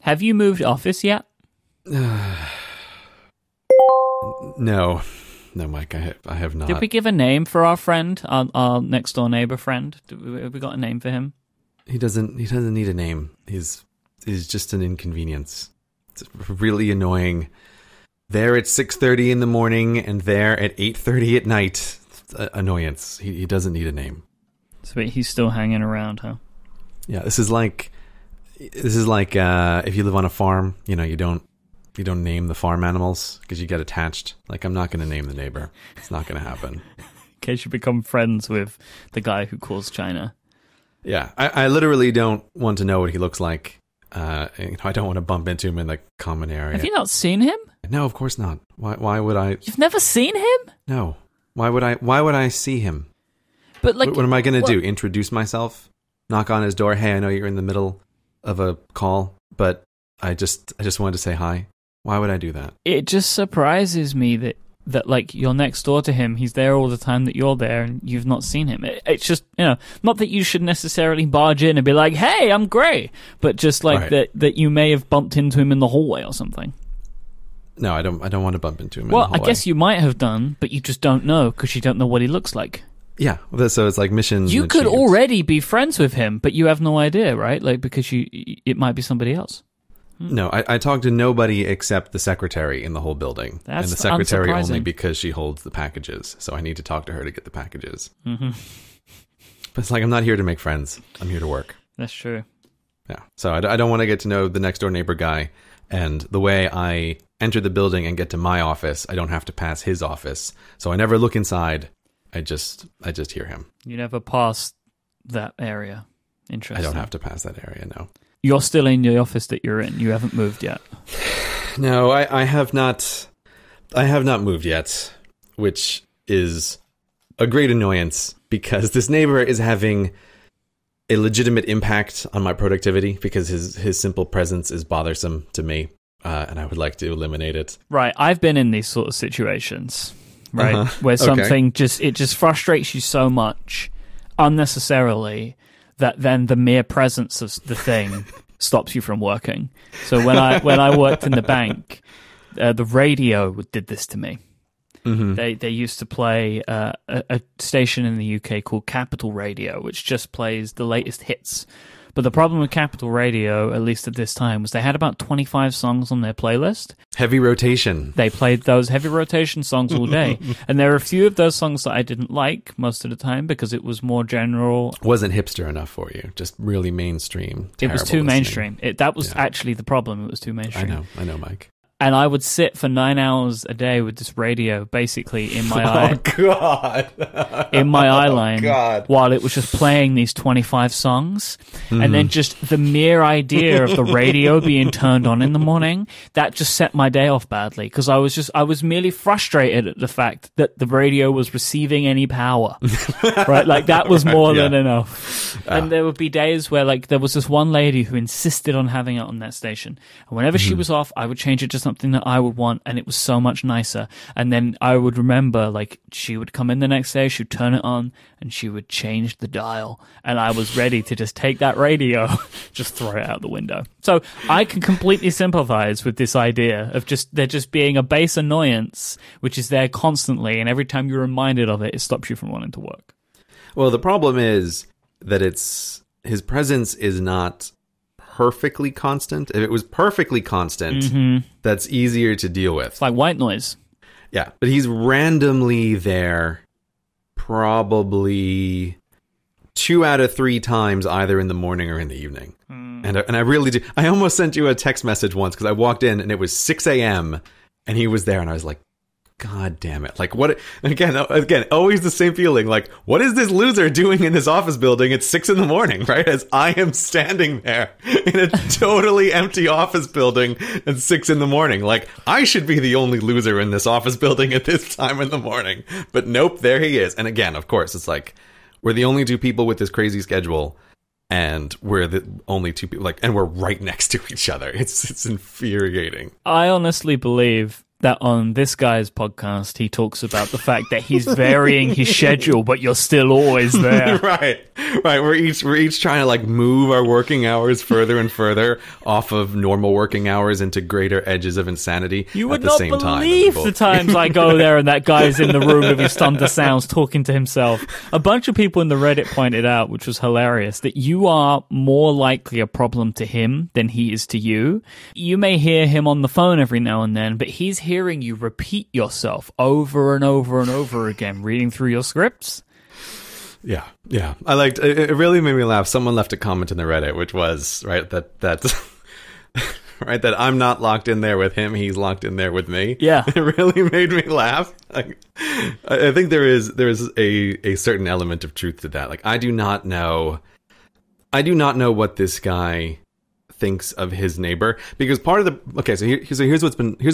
Have you moved office yet? No, Mike, I have not. Did we give a name for our friend, our next door neighbor friend? Have we got a name for him? He doesn't need a name. He's just an inconvenience. It's really annoying. There at 6:30 in the morning and there at 8:30 at night. Annoyance. He doesn't need a name. So he's still hanging around, huh? Yeah, this is like if you live on a farm, you don't name the farm animals because you get attached. Like, I'm not going to name the neighbor. It's not going to happen. In case you become friends with the guy who calls China. Yeah, I literally don't want to know what he looks like. I don't want to bump into him in the common area. Have you not seen him? No, of course not. Why would I? You've never seen him? No. Why would I see him? But like, what am I going to do? Introduce myself? Knock on his door? Hey, I know you're in the middle of a call, but I just wanted to say hi. Why would I do that? It just surprises me that like you're next door to him, he's there all the time that you're there, and you've not seen him. It's just, not that you should necessarily barge in and be like, "Hey, I'm Gray," but just like that you may have bumped into him in the hallway or something. No, I don't want to bump into him. Well, in the hallway. I guess you might have done, but you just don't know because you don't know what he looks like. Yeah, so it's like mission. You could already be friends with him, but you have no idea, right? Like, because it might be somebody else. No, I talked to nobody except the secretary in the whole building. That's and the secretary unsurprising. only because she holds the packages. So I need to talk to her to get the packages. Mm-hmm. But it's like, I'm not here to make friends. I'm here to work. That's true. Yeah. So I don't want to get to know the next door neighbor guy. And the way I enter the building and get to my office, I don't have to pass his office. So I never look inside. I just hear him. You never pass that area. Interesting. I don't have to pass that area, no. You're still in the office that you're in. You haven't moved yet. No, I have not. I have not moved yet, which is a great annoyance because this neighbor is having a legitimate impact on my productivity because his simple presence is bothersome to me, and I would like to eliminate it. Right, I've been in these sort of situations, right, where something just frustrates you so much unnecessarily that then the mere presence of the thing stops you from working. So when I worked in the bank, the radio did this to me. Mm-hmm. They used to play a station in the UK called Capital Radio, which just plays the latest hits. But the problem with Capital Radio, at least at this time, was they had about 25 songs on their playlist. Heavy rotation. They played those heavy rotation songs all day. And there are a few of those songs that I didn't like most of the time because it was more general. Wasn't hipster enough for you. Just really mainstream. It was too mainstream. That was actually the problem. It was too mainstream. I know, Mike. And I would sit for 9 hours a day with this radio basically in my eye. Oh, God. In my eye line. God. While it was just playing these 25 songs. Mm-hmm. And then just the mere idea of the radio being turned on in the morning, that just set my day off badly. Because I was merely frustrated at the fact that the radio was receiving any power. Right? Like, that was more than enough. And there would be days where, like, there was this one lady who insisted on having it on that station. And whenever she was off, I would change it to something that I would want, and it was so much nicer. And then I would remember, like, she would come in the next day, she'd turn it on, and she would change the dial. And I was ready to just take that radio, just throw it out the window. So I can completely sympathize with this idea of there just being a base annoyance, which is there constantly, and every time you're reminded of it, it stops you from wanting to work. Well, the problem is that his presence is not perfectly constant. If it was perfectly constant, that's easier to deal with. It's like white noise. Yeah, but he's randomly there probably 2 out of 3 times, either in the morning or in the evening. And I really do. I almost sent you a text message once because I walked in and it was 6 a.m. and he was there and I was like, God damn it. Like, what? Again, always the same feeling. Like, what is this loser doing in this office building at 6 a.m, right? As I am standing there in a totally empty office building at 6 a.m. Like, I should be the only loser in this office building at this time in the morning. But nope, there he is. And again, of course, it's like, we're the only 2 people with this crazy schedule. And we're the only 2 people, like, and we're right next to each other. It's infuriating. I honestly believe that on this guy's podcast, he talks about the fact that he's varying his schedule, but you're still always there. Right. We're each trying to like move our working hours further and further off of normal working hours into greater edges of insanity. You would at the not same believe time. the times I go there and that guy's in the room with his thunder sounds talking to himself. A bunch of people in the Reddit pointed out, which was hilarious, that you are more likely a problem to him than he is to you. You may hear him on the phone every now and then, but he's hearing you repeat yourself over and over and over again, reading through your scripts. Yeah. I liked it. Really made me laugh. Someone left a comment in the Reddit, which was right that right that I'm not locked in there with him. He's locked in there with me. Yeah, it really made me laugh. Like, I think there is a certain element of truth to that. Like, I do not know what this guy thinks of his neighbor, because part of the here's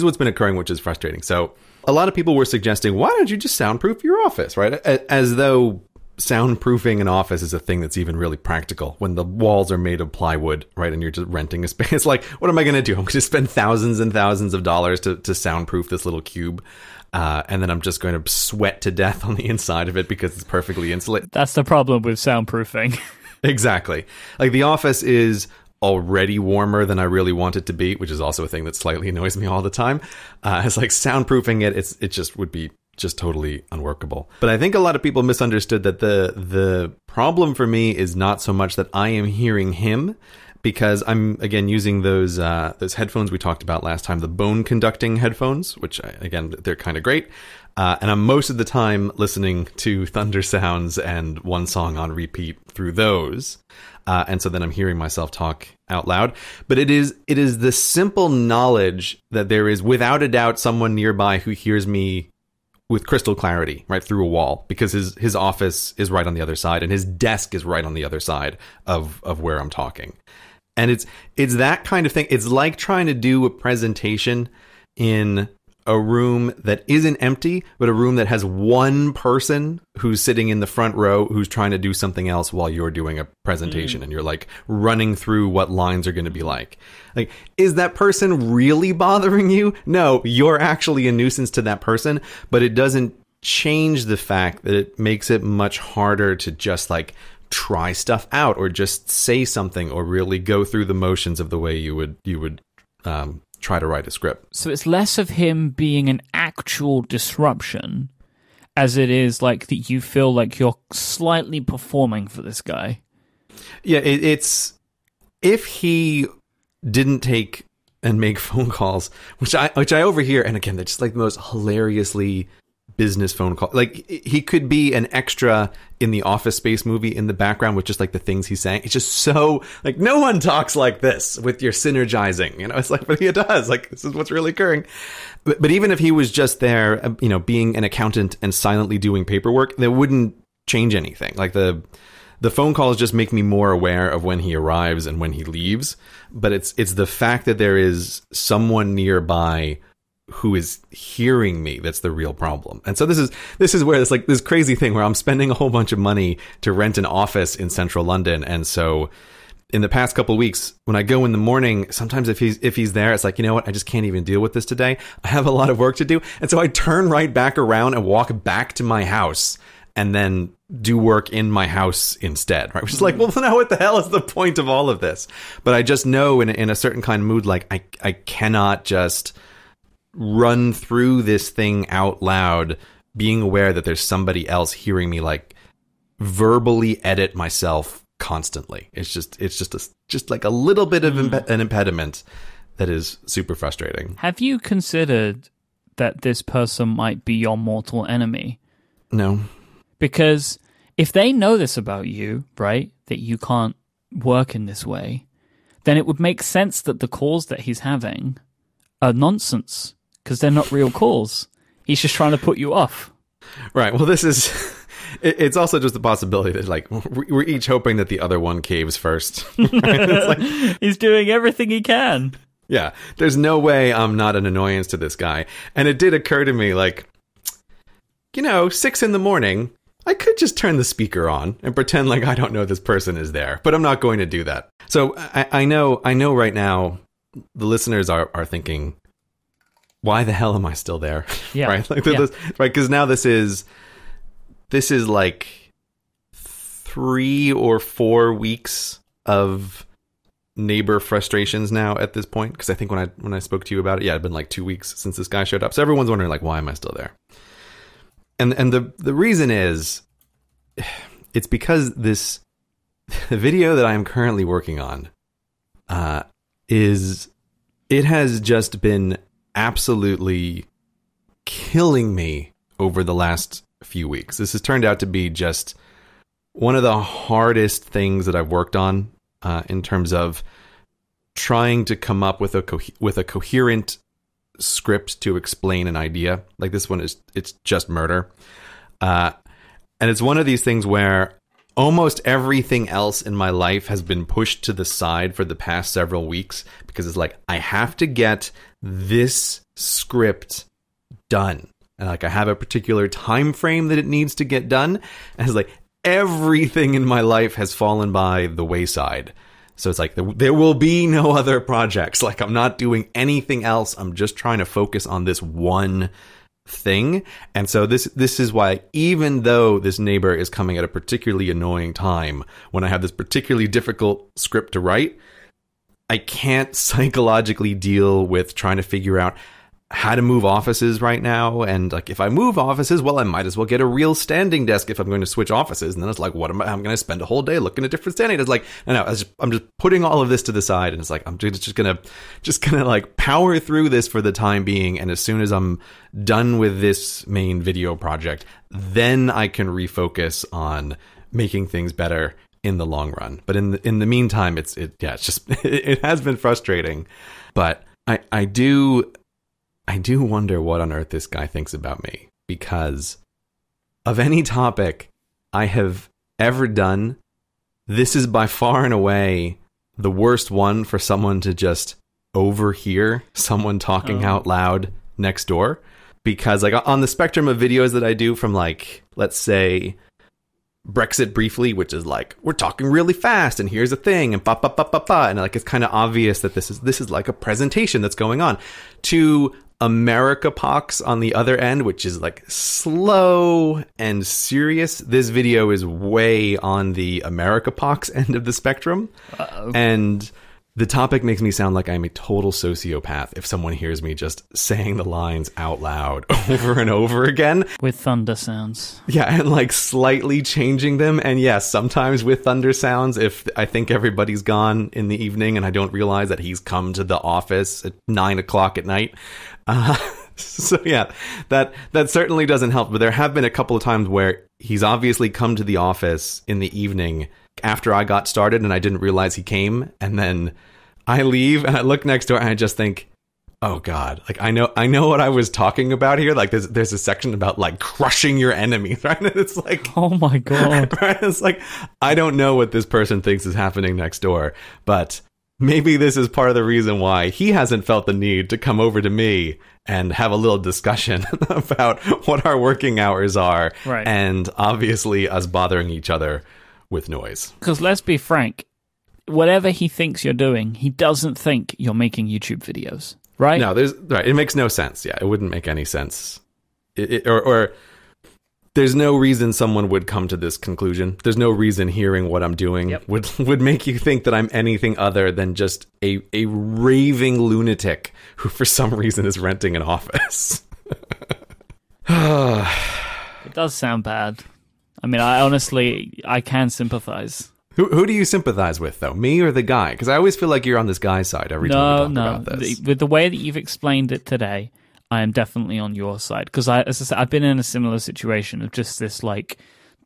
what's been occurring, which is frustrating. So a lot of people were suggesting, why don't you just soundproof your office, right? As though soundproofing an office is a thing that's even really practical when the walls are made of plywood, right? And you're just renting a space. Like, what am I going to do? I'm going to spend thousands and thousands of dollars to soundproof this little cube. And then I'm just going to sweat to death on the inside of it because it's perfectly insulated. That's the problem with soundproofing. Exactly. Like, the office is already warmer than I really want it to be, which is also a thing that slightly annoys me all the time. It's like soundproofing it just would be just totally unworkable. But I think a lot of people misunderstood that the problem for me is not so much that I am hearing him, because I'm, again, using those headphones we talked about last time, the bone conducting headphones, which, again, they're kind of great. And I'm most of the time listening to thunder sounds and one song on repeat through those. And so then I'm hearing myself talk out loud. But it is the simple knowledge that there is, without a doubt, someone nearby who hears me with crystal clarity, right, through a wall, because his office is right on the other side and his desk is right on the other side of where I'm talking. And it's that kind of thing. It's like trying to do a presentation in a room that isn't empty, but a room that has one person who's sitting in the front row who's trying to do something else while you're doing a presentation, and you're like running through what lines are going to be like. Like, is that person really bothering you? No, you're actually a nuisance to that person, but it doesn't change the fact that it makes it much harder to just like try stuff out or just say something or really go through the motions of the way you would try to write a script. So it's less of him being an actual disruption as it is like that you feel like you're slightly performing for this guy. Yeah, it's if he didn't take and make phone calls, which I overhear, and again, they're just like the most hilariously business phone call. Like, he could be an extra in the Office Space movie in the background with just like the things he's saying. It's just so like, no one talks like this with your synergizing, you know. It's like, but he does. Like, this is what's really occurring. But even if he was just there, you know, being an accountant and silently doing paperwork, that wouldn't change anything. Like, the phone calls just make me more aware of when he arrives and when he leaves. But it's the fact that there is someone nearby who is hearing me that's the real problem. And so this is where it's like this crazy thing where I'm spending a whole bunch of money to rent an office in central London. And so in the past couple of weeks, when I go in the morning, sometimes if he's there, it's like, you know what, I just can't even deal with this today. I have a lot of work to do. And so I turn right back around and walk back to my house and then do work in my house instead, right? Which is like, well, now what the hell is the point of all of this? But I just know in a certain kind of mood, like I cannot just run through this thing out loud, being aware that there's somebody else hearing me like verbally edit myself constantly. It's just like a little bit of an impediment that is super frustrating. Have you considered that this person might be your mortal enemy? No. Because if they know this about you, right, that you can't work in this way, then it would make sense that the calls that he's having are nonsense, because they're not real calls. He's just trying to put you off. Right. Well, this is... It's also just a possibility that, like, we're each hoping that the other one caves first. Right? It's like, he's doing everything he can. Yeah. There's no way I'm not an annoyance to this guy. And it did occur to me, like, 6 a.m, I could just turn the speaker on and pretend like I don't know this person is there. But I'm not going to do that. So I know right now the listeners are thinking, why the hell am I still there? Yeah. Right? Like, right? Because now this is like 3 or 4 weeks of neighbor frustrations now at this point. Because I think when I spoke to you about it, it'd been like 2 weeks since this guy showed up. So everyone's wondering, like, why am I still there? And the reason is, it's because the video that I am currently working on it has just been absolutely killing me over the last few weeks. This has turned out to be just one of the hardest things that I've worked on in terms of trying to come up with a coherent script to explain an idea. Like, this one it's just murder. And it's one of these things where almost everything else in my life has been pushed to the side for the past several weeks, because it's like, I have to get this script done. And like, I have a particular time frame that it needs to get done. And it's like, everything in my life has fallen by the wayside. So it's like, there will be no other projects. Like, I'm not doing anything else. I'm just trying to focus on this one thing. And so this is why, even though this neighbor is coming at a particularly annoying time, when I have this particularly difficult script to write, I can't psychologically deal with trying to figure out how to move offices right now. And like, if I move offices, well, I might as well get a real standing desk if I'm going to switch offices. And then it's like, I'm going to spend a whole day looking at different standing desks. Like, no, I'm just putting all of this to the side. And it's like, I'm just going to like power through this for the time being. And as soon as I'm done with this main video project, then I can refocus on making things better in the long run. But in the meantime, it's just, it has been frustrating. But I do wonder what on earth this guy thinks about me, because of any topic I have ever done, this is by far and away the worst one for someone to just overhear someone talking out loud next door. Because like, on the spectrum of videos that I do, from like, let's say Brexit Briefly, which is like, we're talking really fast and here's a thing and ba ba ba ba ba, and like, it's kind of obvious that this is like a presentation that's going on, to America Pox on the other end, which is like slow and serious. This video is way on the America Pox end of the spectrum. Uh-oh. And the topic makes me sound like I'm a total sociopath if someone hears me just saying the lines out loud over and over again. With thunder sounds. Yeah, and like slightly changing them. And yes, sometimes with thunder sounds, if I think everybody's gone in the evening and I don't realize that he's come to the office at 9:00 at night. So yeah, that certainly doesn't help. But there have been a couple of times where he's obviously come to the office in the evening after I got started and I didn't realize he came. And then I leave and I look next door and I just think, oh God, like I know what I was talking about here. Like there's a section about like crushing your enemies, right? And it's like, oh my God. Right? It's like, I don't know what this person thinks is happening next door, but maybe this is part of the reason why he hasn't felt the need to come over to me and have a little discussion about what our working hours are. Right. And obviously us bothering each other with noise. Because let's be frank, whatever he thinks you're doing, he doesn't think you're making YouTube videos, right? No, it makes no sense. Yeah, it wouldn't make any sense. Or there's no reason someone would come to this conclusion. There's no reason hearing what I'm doing would make you think that I'm anything other than just a raving lunatic who for some reason is renting an office. It does sound bad. I mean, I can sympathize. Who do you sympathize with, though? Me or the guy? Because I always feel like you're on this guy's side every time we talk about this. With the way that you've explained it today, I am definitely on your side. Because as I said, I've been in a similar situation of just this like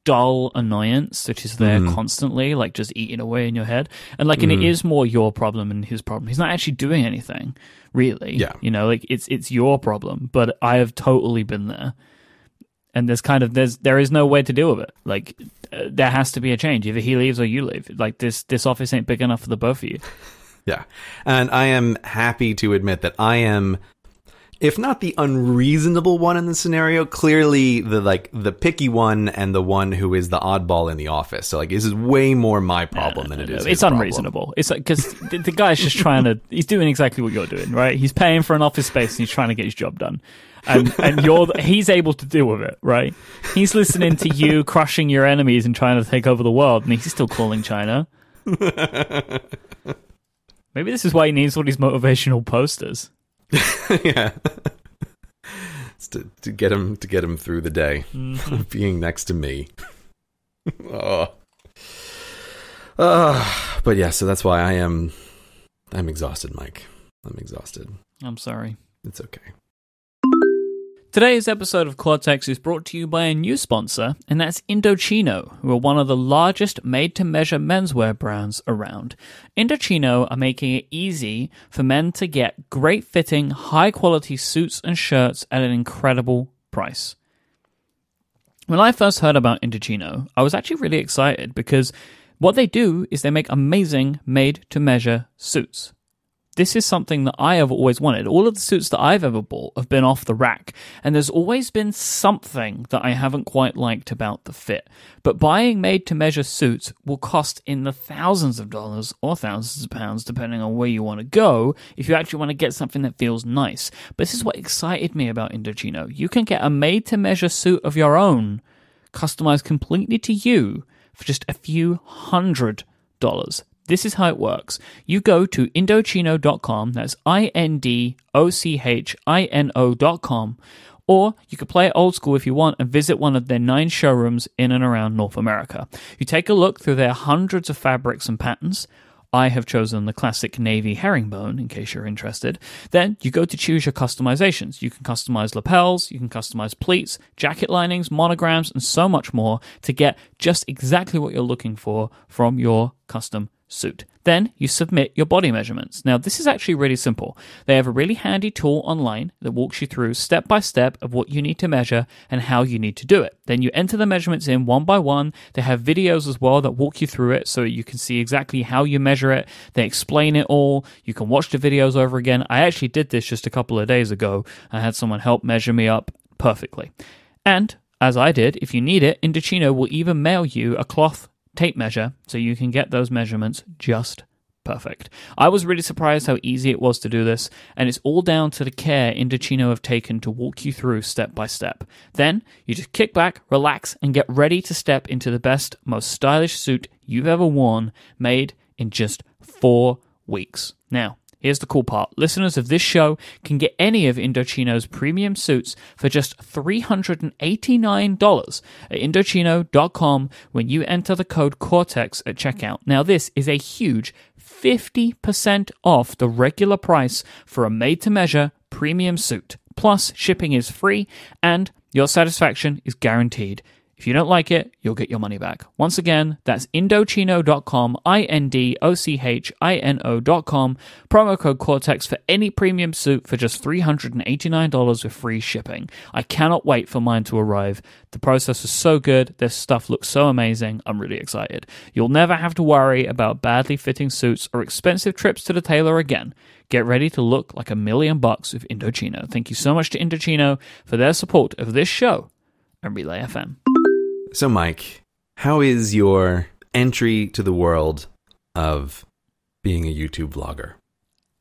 dull annoyance, which is there constantly, like just eating away in your head. And like, and it is more your problem and his problem. He's not actually doing anything, really. Yeah. You know, like it's your problem. But I have totally been there. And there is no way to deal with it. Like, there has to be a change. Either he leaves or you leave. Like, this office ain't big enough for the both of you. Yeah. And I am happy to admit that I am if not the unreasonable one in the scenario, clearly the picky one and the one who is the oddball in the office. So like, this is way more my problem than it is. It's unreasonable. It's like, because the guy's just he's doing exactly what you're doing, right? He's paying for an office space and he's trying to get his job done. And he's able to deal with it, right? He's listening to you crushing your enemies and trying to take over the world, and he's still calling China. Maybe this is why he needs all these motivational posters. Yeah. It's to get him through the day. Being next to me. But yeah, so that's why I'm exhausted, Myke. I'm exhausted. I'm sorry. It's okay. Today's episode of Cortex is brought to you by a new sponsor, and that's Indochino, who are one of the largest made-to-measure menswear brands around. Indochino are making it easy for men to get great-fitting, high-quality suits and shirts at an incredible price. When I first heard about Indochino, I was actually really excited because what they do is they make amazing made-to-measure suits. This is something that I have always wanted. All of the suits that I've ever bought have been off the rack, and there's always been something that I haven't quite liked about the fit. But buying made-to-measure suits will cost in the thousands of dollars or thousands of pounds, depending on where you want to go, if you actually want to get something that feels nice. But this is what excited me about Indochino. You can get a made-to-measure suit of your own, customized completely to you, for just a few $100. This is how it works. You go to Indochino.com, that's Indochino.com, or you could play it old school if you want and visit one of their 9 showrooms in and around North America. You take a look through their hundreds of fabrics and patterns. I have chosen the classic navy herringbone, in case you're interested. Then you go to choose your customizations. You can customize lapels, you can customize pleats, jacket linings, monograms, and so much more to get just exactly what you're looking for from your custom suit. Then you submit your body measurements. Now, this is actually really simple. They have a really handy tool online that walks you through step by step of what you need to measure and how you need to do it. Then you enter the measurements in one by one. They have videos as well that walk you through it so you can see exactly how you measure it. They explain it all. You can watch the videos over again. I actually did this just a couple of days ago. I had someone help measure me up perfectly. And as I did, if you need it, Indochino will even mail you a cloth tape measure so you can get those measurements just perfect. I was really surprised how easy it was to do this, and it's all down to the care Indochino have taken to walk you through step by step. Then you just kick back, relax, and get ready to step into the best, most stylish suit you've ever worn, made in just 4 weeks. Now, here's the cool part. Listeners of this show can get any of Indochino's premium suits for just $389 at Indochino.com when you enter the code Cortex at checkout. Now, this is a huge 50% off the regular price for a made-to-measure premium suit. Plus, shipping is free and your satisfaction is guaranteed. If you don't like it, you'll get your money back. Once again, that's Indochino.com, Indochino.com, promo code Cortex for any premium suit for just $389 with free shipping. I cannot wait for mine to arrive. The process is so good. This stuff looks so amazing. I'm really excited. You'll never have to worry about badly fitting suits or expensive trips to the tailor again. Get ready to look like $1 million with Indochino. Thank you so much to Indochino for their support of this show and Relay FM. So, Myke, how is your entry to the world of being a YouTube vlogger?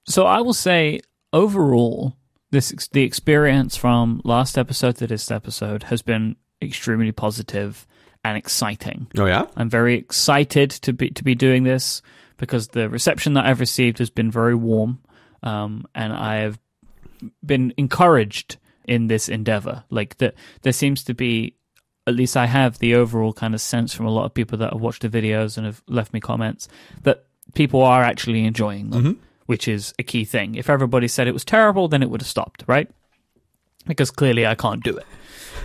So I will say, overall, the experience from last episode to this episode has been extremely positive and exciting. Oh, yeah? I'm very excited to be doing this because the reception that I've received has been very warm, and I have been encouraged in this endeavor. Like, there seems to be, at least I have the overall kind of sense from a lot of people that have watched the videos and have left me comments that people are actually enjoying them, which is a key thing. If everybody said it was terrible, then it would have stopped, right? Because clearly I can't do it.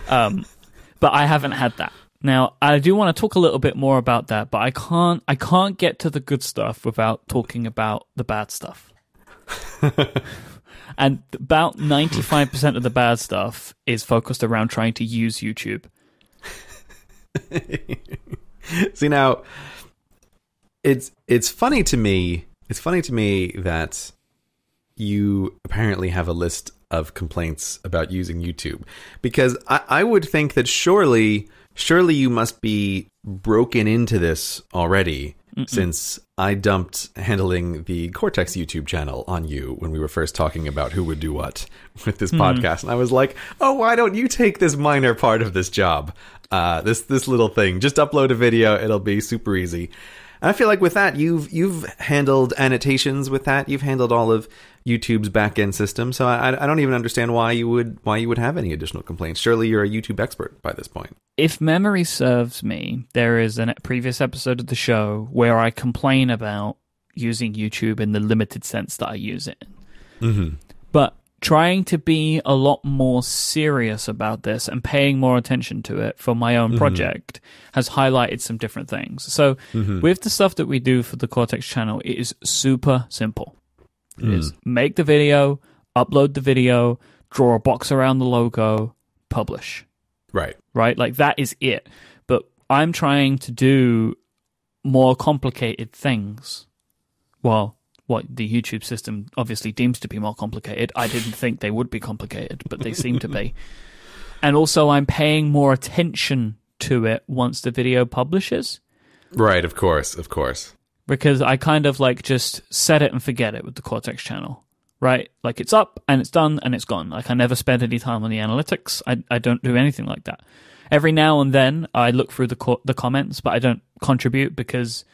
But I haven't had that. Now, I do want to talk a little bit more about that, but I can't get to the good stuff without talking about the bad stuff. And about 95% of the bad stuff is focused around trying to use YouTube. See, now it's funny to me that you apparently have a list of complaints about using YouTube, because I would think that surely you must be broken into this already. Since I dumped handling the Cortex YouTube channel on you when we were first talking about who would do what with this podcast. And I was like, oh, why don't you take this minor part of this job? This little thing. Just upload a video. It'll be super easy. And I feel like with that, you've handled annotations with that. You've handled all of YouTube's back-end system. So I don't even understand why you would have any additional complaints. Surely you're a YouTube expert by this point. If memory serves me, there is a previous episode of the show where I complain about using YouTube in the limited sense that I use it in. Mm-hmm. But trying to be a lot more serious about this and paying more attention to it for my own project has highlighted some different things. So with the stuff that we do for the Cortex channel, it is super simple. It is make the video, upload the video, draw a box around the logo, publish. Right? Like, that is it. But I'm trying to do more complicated things. Well, what the YouTube system obviously deems to be more complicated. I didn't think they would be complicated, but they seem to be. And also, I'm paying more attention to it once the video publishes. Right, of course. Because I kind of like just set it and forget it with the Cortex channel. Right? Like, it's up and it's done and it's gone. Like, I never spend any time on the analytics. I don't do anything like that. Every now and then I look through the comments, but I don't contribute because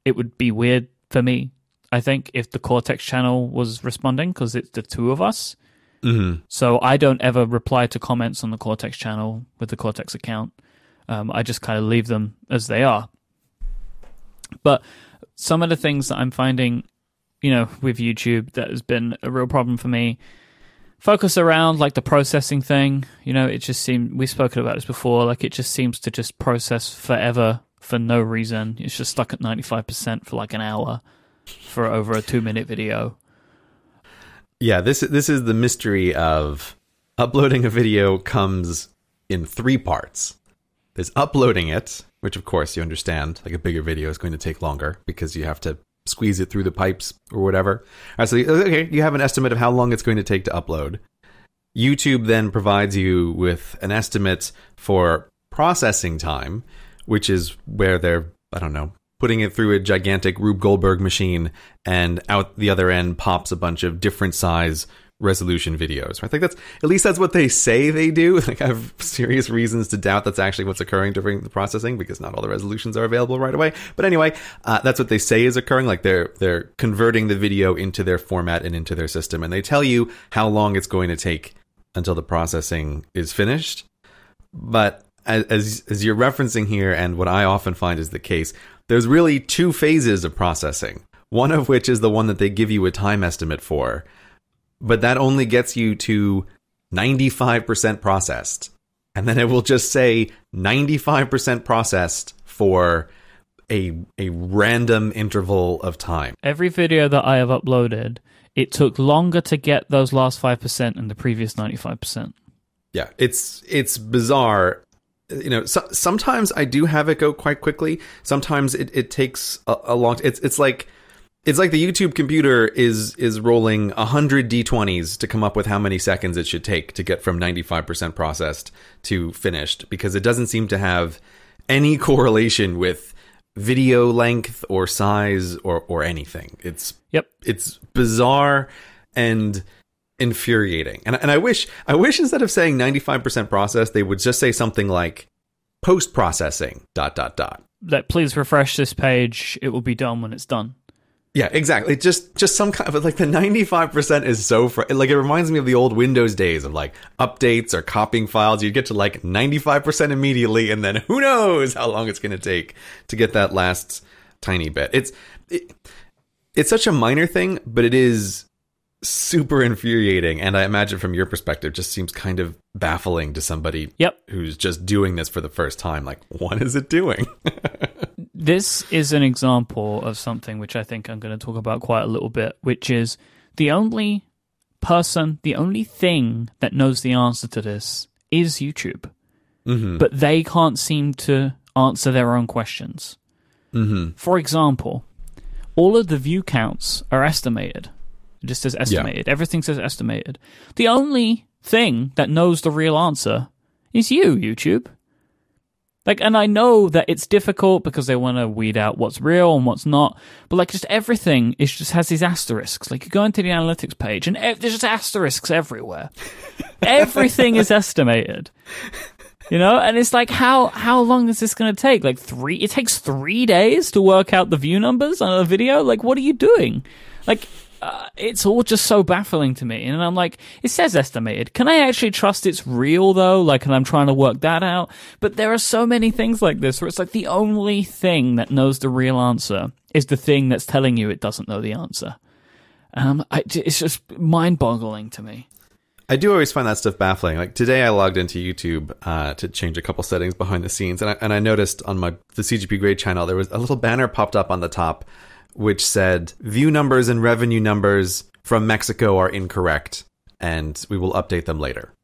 it would be weird for me, I think, if the Cortex channel was responding, because it's the two of us. Mm-hmm. So I don't ever reply to comments on the Cortex channel with the Cortex account. I just kind of leave them as they are. But some of the things that I'm finding, with YouTube that has been a real problem for me, focus around like the processing thing. It just seemed, we've spoken about this before, like it just seems to just process forever for no reason. It's just stuck at 95% for like an hour for over a 2-minute video. Yeah, this is the mystery of uploading a video. Comes in 3 parts. There's uploading it, which of course you understand, like a bigger video is going to take longer because you have to squeeze it through the pipes or whatever. All right, so you have an estimate of how long it's going to take to upload. YouTube then provides you with an estimate for processing time, which is where they're, putting it through a gigantic Rube Goldberg machine, and out the other end pops a bunch of different size resolution videos. I think that's what they say they do. Like, I have serious reasons to doubt that's actually what's occurring during the processing, because not all the resolutions are available right away. But anyway, that's what they say is occurring. Like, they're converting the video into their format and into their system, and they tell you how long it's going to take until the processing is finished. But as you're referencing here, and what I often find is the case, there's really 2 phases of processing. One of which is the one that they give you a time estimate for, but that only gets you to 95% processed. And then it will just say 95% processed for a random interval of time. Every video that I have uploaded, it took longer to get those last 5% than the previous 95%. Yeah, it's bizarre. Sometimes I do have it go quite quickly. Sometimes it takes a long. It's like the YouTube computer is rolling 100 D20s to come up with how many seconds it should take to get from 95% processed to finished, because it doesn't seem to have any correlation with video length or size or anything. It's bizarre and infuriating. And I wish instead of saying 95% processed, they would just say something like post-processing ... That please refresh this page. It will be done when it's done. Yeah, exactly. Just some kind of, like, the 95% is so like, it reminds me of the old Windows days of like updates or copying files. You'd get to like 95% immediately, and then who knows how long it's going to take to get that last tiny bit. It's such a minor thing, but it is super infuriating, and I imagine from your perspective just seems kind of baffling to somebody who's just doing this for the first time. Like, what is it doing? This is an example of something which I think I'm going to talk about quite a little bit, which is the only thing that knows the answer to this is YouTube. Mm-hmm. But they can't seem to answer their own questions. Mm-hmm. For example, all of the view counts are estimated. It just says estimated. Everything says estimated. The only thing that knows the real answer is you, YouTube. Like, and I know that it's difficult because they want to weed out what's real and what's not, but like just everything is just has these asterisks. Like you go into the analytics page and there's just asterisks everywhere. Everything is estimated. You know, and it's like, how long is this going to take? Like it takes 3 days to work out the view numbers on a video? Like, what are you doing? Like, it's all just so baffling to me. And I'm like, it says estimated. Can I actually trust it's real, though? Like, and I'm trying to work that out. But there are so many things like this where it's like the only thing that knows the real answer is the thing that's telling you it doesn't know the answer. It's just mind-boggling to me. I do always find that stuff baffling. Like today I logged into YouTube to change a couple settings behind the scenes. And I noticed on the CGP Grade channel, there was a little banner popped up on the top which said view numbers and revenue numbers from Mexico are incorrect, and we will update them later.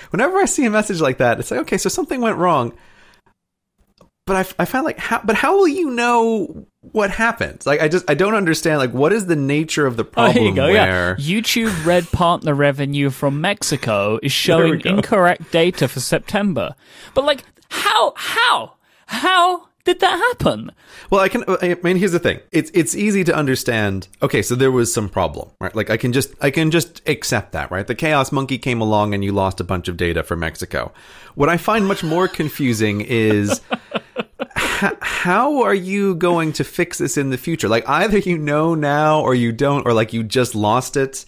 Whenever I see a message like that, it's like, okay, so something went wrong. But I find like, how will you know what happened? Like, I don't understand. Like, what is the nature of the problem? Here you go, yeah. YouTube Red partner revenue from Mexico is showing incorrect data for September. But like, how did that happen? Well, I mean, here's the thing. It's easy to understand. Okay, so there was some problem, right? Like I can just accept that, right? The Chaos Monkey came along and you lost a bunch of data from Mexico. What I find much more confusing is how are you going to fix this in the future? Like either you know now or you don't, or like you just lost it.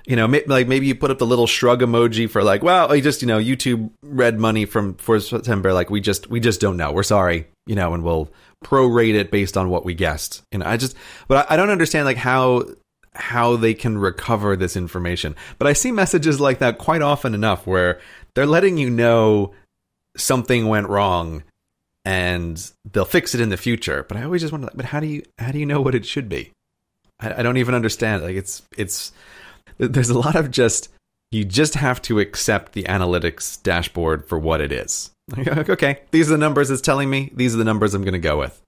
You know, like maybe you put up the little shrug emoji for like, well, YouTube Red money for September. Like we just don't know. We're sorry, and we'll prorate it based on what we guessed. But I don't understand like how they can recover this information. But I see messages like that quite often enough where they're letting you know something went wrong and they'll fix it in the future. But I always just wonder, but how do you know what it should be? I don't even understand. Like it's. There's a lot of you just have to accept the analytics dashboard for what it is. Like, okay, these are the numbers it's telling me. These are the numbers I'm going to go with.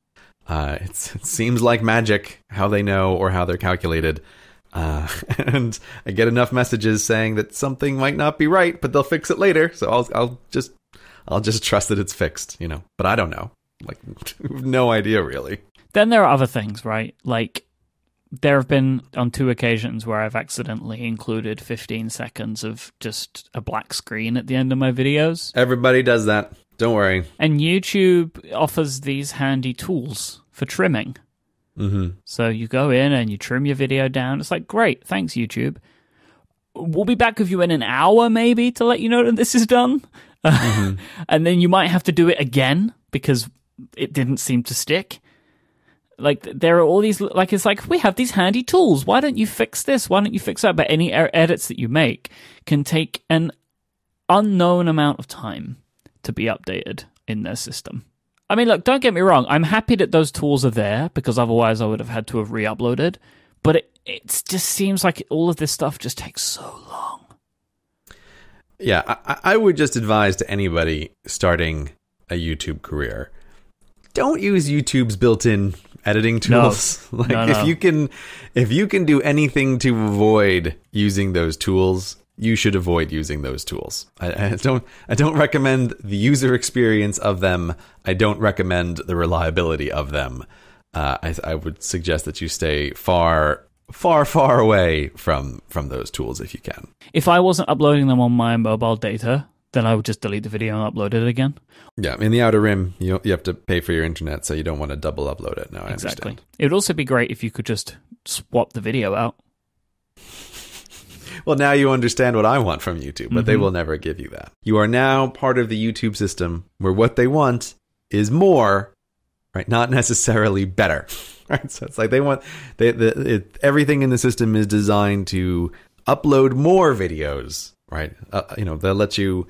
It seems like magic how they know or how they're calculated. And I get enough messages saying that something might not be right, but they'll fix it later. So I'll just trust that it's fixed, But I don't know. Like, no idea really. Then there are other things, right? Like, there have been on 2 occasions where I've accidentally included 15 seconds of just a black screen at the end of my videos. Everybody does that. Don't worry. And YouTube offers these handy tools for trimming. Mm-hmm. So you go in and you trim your video down. It's like, great, thanks, YouTube. We'll be back with you in an hour, maybe, to let you know that this is done. Mm-hmm. And then you might have to do it again because it didn't seem to stick. Like, there are all these, like, it's like, we have these handy tools. Why don't you fix this? Why don't you fix that? But any edits that you make can take an unknown amount of time to be updated in their system. I mean, look, don't get me wrong. I'm happy that those tools are there because otherwise I would have had to have re-uploaded. But it just seems like all of this stuff just takes so long. Yeah, I would just advise to anybody starting a YouTube career, don't use YouTube's built-in editing tools. No. Like no. if you can do anything to avoid using those tools, you should avoid using those tools. I don't recommend the user experience of them. I don't recommend the reliability of them. I would suggest that you stay far away from those tools if you can. If I wasn't uploading them on my mobile data, then I would just delete the video and upload it again. Yeah, in the Outer Rim, you have to pay for your internet, so you don't want to double upload it. No, I understand. It would also be great if you could just swap the video out. Well, now you understand what I want from YouTube, but they will never give you that. You are now part of the YouTube system where what they want is more, right? Not necessarily better, right? So it's like they want everything in the system is designed to upload more videos, right? They'll let you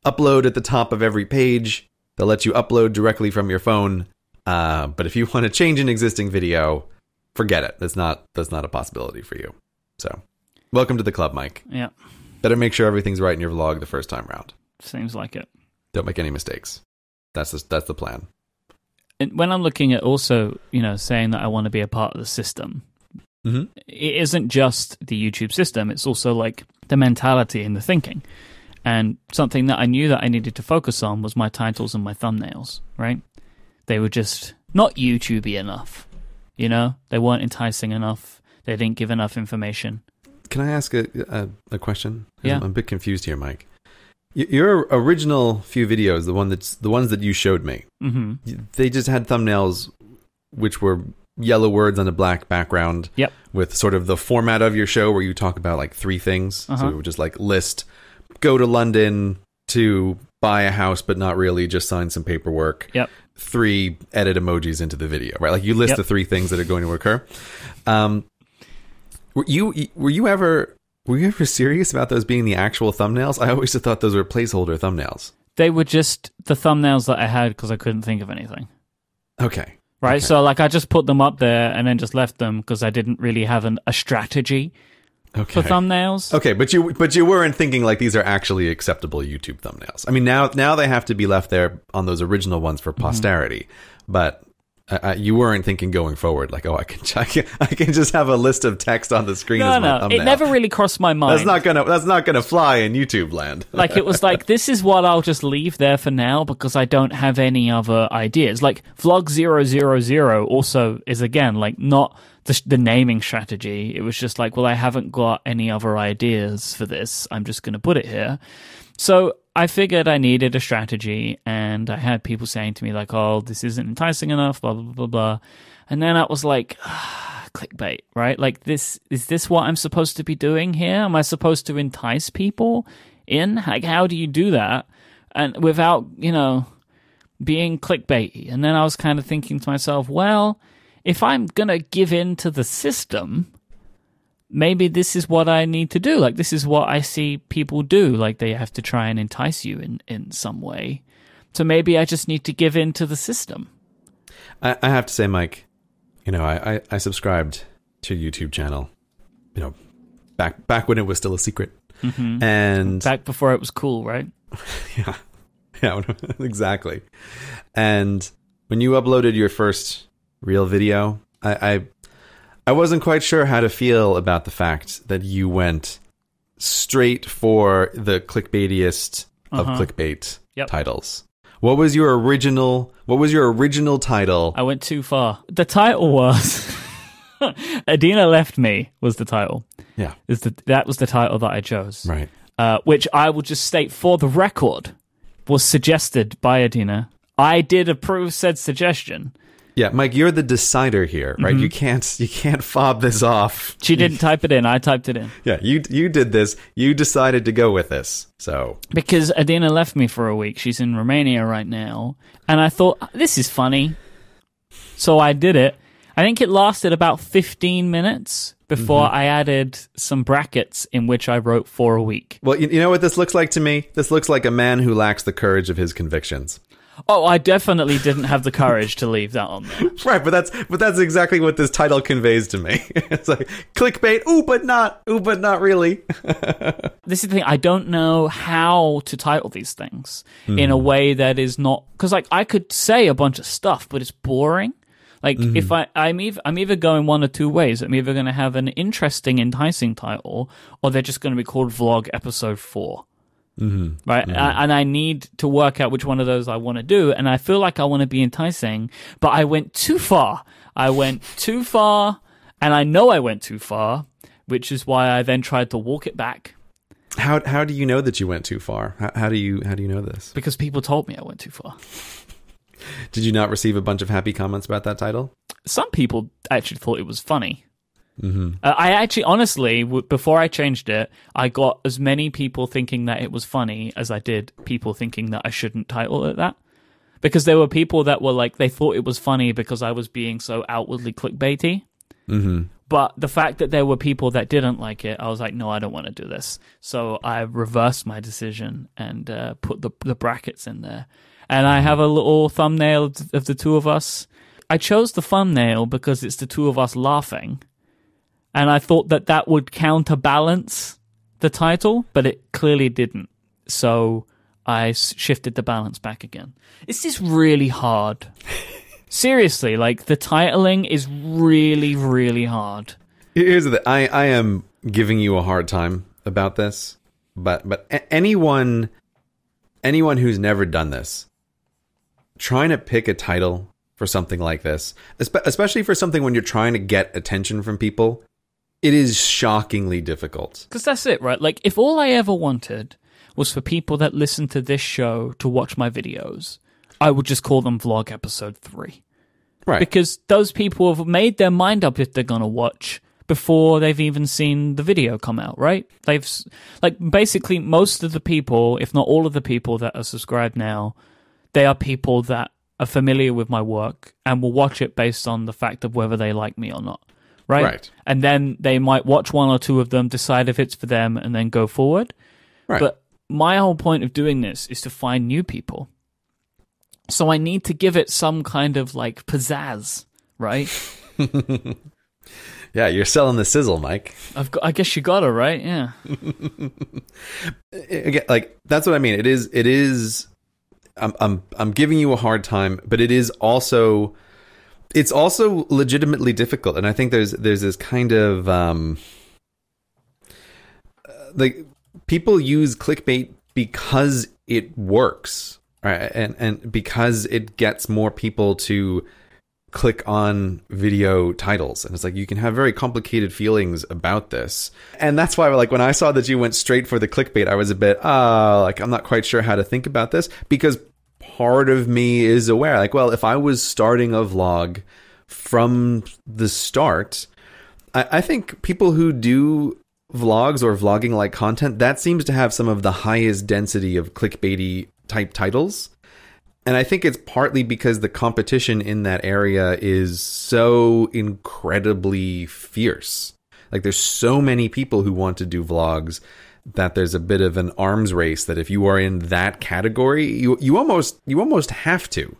upload at the top of every page. They'll let you upload directly from your phone. But if you want to change an existing video, forget it. That's not a possibility for you. So, welcome to the club, Myke. Yeah. Better make sure everything's right in your vlog the first time round. Seems like it. Don't make any mistakes. That's the plan. And when I'm looking at also, saying that I want to be a part of the system, It isn't just the YouTube system. It's also like the mentality and the thinking. And something that I knew that I needed to focus on was my titles and my thumbnails, right? They were just not YouTubey enough, you know? They weren't enticing enough. They didn't give enough information. Can I ask a question? Yeah. I'm a bit confused here, Myke. Your original few videos, the ones that you showed me, they just had thumbnails which were yellow words on a black background. Yep. With sort of the format of your show where you talk about like 3 things. So it would just like list, go to London to buy a house, but not really, just sign some paperwork. Yep. 3 edit emojis into the video, right? Like you list the 3 things that are going to occur. Were you ever serious about those being the actual thumbnails? I always thought those were placeholder thumbnails. They were just the thumbnails that I had because I couldn't think of anything. Okay. Right, Okay. so like I just put them up there and then just left them because I didn't really have a strategy for thumbnails. Okay, but you weren't thinking like these are actually acceptable YouTube thumbnails. I mean, now they have to be left there on those original ones for posterity, but you weren't thinking going forward like, oh, I can just have a list of text on the screen as my thumbnail. It never really crossed my mind. That's not gonna fly in YouTube land. Like, it was like, this is what I'll just leave there for now because I don't have any other ideas. Like, Vlog 000 also is, again, like, not the naming strategy. It was just like, well, I haven't got any other ideas for this. I'm just going to put it here. So I figured I needed a strategy, and I had people saying to me, like, oh, this isn't enticing enough, blah, blah, blah, blah. And then I was like, clickbait, right? Like, is this what I'm supposed to be doing here? Am I supposed to entice people in? Like, how do you do that? And without, being clickbaity. And then I was kind of thinking to myself, well, if I'm going to give in to the system, maybe this is what I need to do. Like, this is what I see people do. Like, they have to try and entice you in some way. So maybe I just need to give in to the system. I have to say, Myke, I subscribed to your YouTube channel, back when it was still a secret. Mm-hmm. And back before it was cool, right? Yeah, exactly. And when you uploaded your first real video, I wasn't quite sure how to feel about the fact that you went straight for the clickbaitiest of clickbait titles. What was your original title? I went too far. The title was Adina Left Me was the title. Yeah. That was the title that I chose. Right. Which I will just state for the record was suggested by Adina. I did approve said suggestion. Yeah, Myke, you're the decider here, right? Mm-hmm. You can't fob this off. She didn't type it in. I typed it in. Yeah, you did this. You decided to go with this. So because Adina left me for a week. She's in Romania right now. And I thought, this is funny. So I did it. I think it lasted about 15 minutes before I added some brackets in which I wrote for a week. Well, you know what this looks like to me? This looks like a man who lacks the courage of his convictions. Oh, I definitely didn't have the courage to leave that on there. Right, but that's exactly what this title conveys to me. It's like clickbait, but not really. This is the thing, I don't know how to title these things in a way that is not, because like I could say a bunch of stuff, but it's boring. Like if I'm either going one or two ways. I'm either going to have an interesting, enticing title, or they're just going to be called Vlog Episode 4. Mm-hmm. Right, and I need to work out which one of those I want to do, and I feel like I want to be enticing, but I went too far. And I know I went too far, which is why I then tried to walk it back. How do you know that you went too far? How do you know this? Because people told me I went too far. Did you not receive a bunch of happy comments about that title? Some people actually thought it was funny. Mm-hmm. I actually, honestly, before I changed it, I got as many people thinking that it was funny as I did people thinking that I shouldn't title it that. Because there were people that were like, they thought it was funny because I was being so outwardly clickbaity. Mm-hmm. But the fact that there were people that didn't like it, I was like, no, I don't want to do this. So I reversed my decision and put the brackets in there. And I have a little thumbnail of the two of us. I chose the thumbnail because it's the two of us laughing. And I thought that would counterbalance the title, but it clearly didn't. So I shifted the balance back again. It's just really hard. Seriously, like the titling is really, really hard. Here's the thing. I am giving you a hard time about this, but anyone who's never done this, trying to pick a title for something like this, especially for something when you're trying to get attention from people, it is shockingly difficult. Because that's it, right? Like, if all I ever wanted was for people that listen to this show to watch my videos, I would just call them Vlog Episode 3. Right. Because those people have made their mind up if they're going to watch before they've even seen the video come out, right? They've, like, basically most of the people, if not all of the people that are subscribed now, they are people that are familiar with my work and will watch it based on the fact of whether they like me or not, right? Right. And then they might watch one or two of them, decide if it's for them, and then go forward. Right. But my whole point of doing this is to find new people. So I need to give it some kind of, like, pizzazz, right? Yeah, you're selling the sizzle, Myke. I guess you gotta, right? Yeah. Again, like, that's what I mean. It is. I'm giving you a hard time, but it's also legitimately difficult. And I think there's this kind of like, people use clickbait because it works, right? And because it gets more people to click on video titles. And it's like, you can have very complicated feelings about this. And that's why, like, when I saw that you went straight for the clickbait, I was a bit, like, I'm not quite sure how to think about this, because part of me is aware, like, well, if I was starting a vlog from the start, I think people who do vlogs or vlogging like content, that seems to have some of the highest density of clickbaity type titles. And I think it's partly because the competition in that area is so incredibly fierce. Like, there's so many people who want to do vlogs that there's a bit of an arms race, that if you are in that category, you almost have to.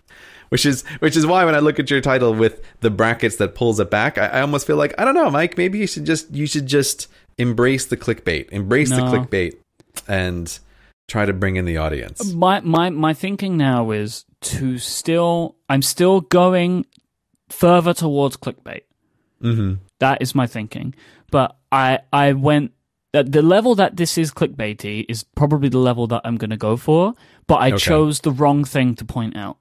Which is why when I look at your title with the brackets that pulls it back, I almost feel like, I don't know, Myke, maybe you should just embrace the clickbait. The clickbait and try to bring in the audience. My thinking now is I'm still going further towards clickbait. Mm-hmm. That is my thinking. But I went, the level that this is clickbaity is probably the level that I'm going to go for, but I chose the wrong thing to point out.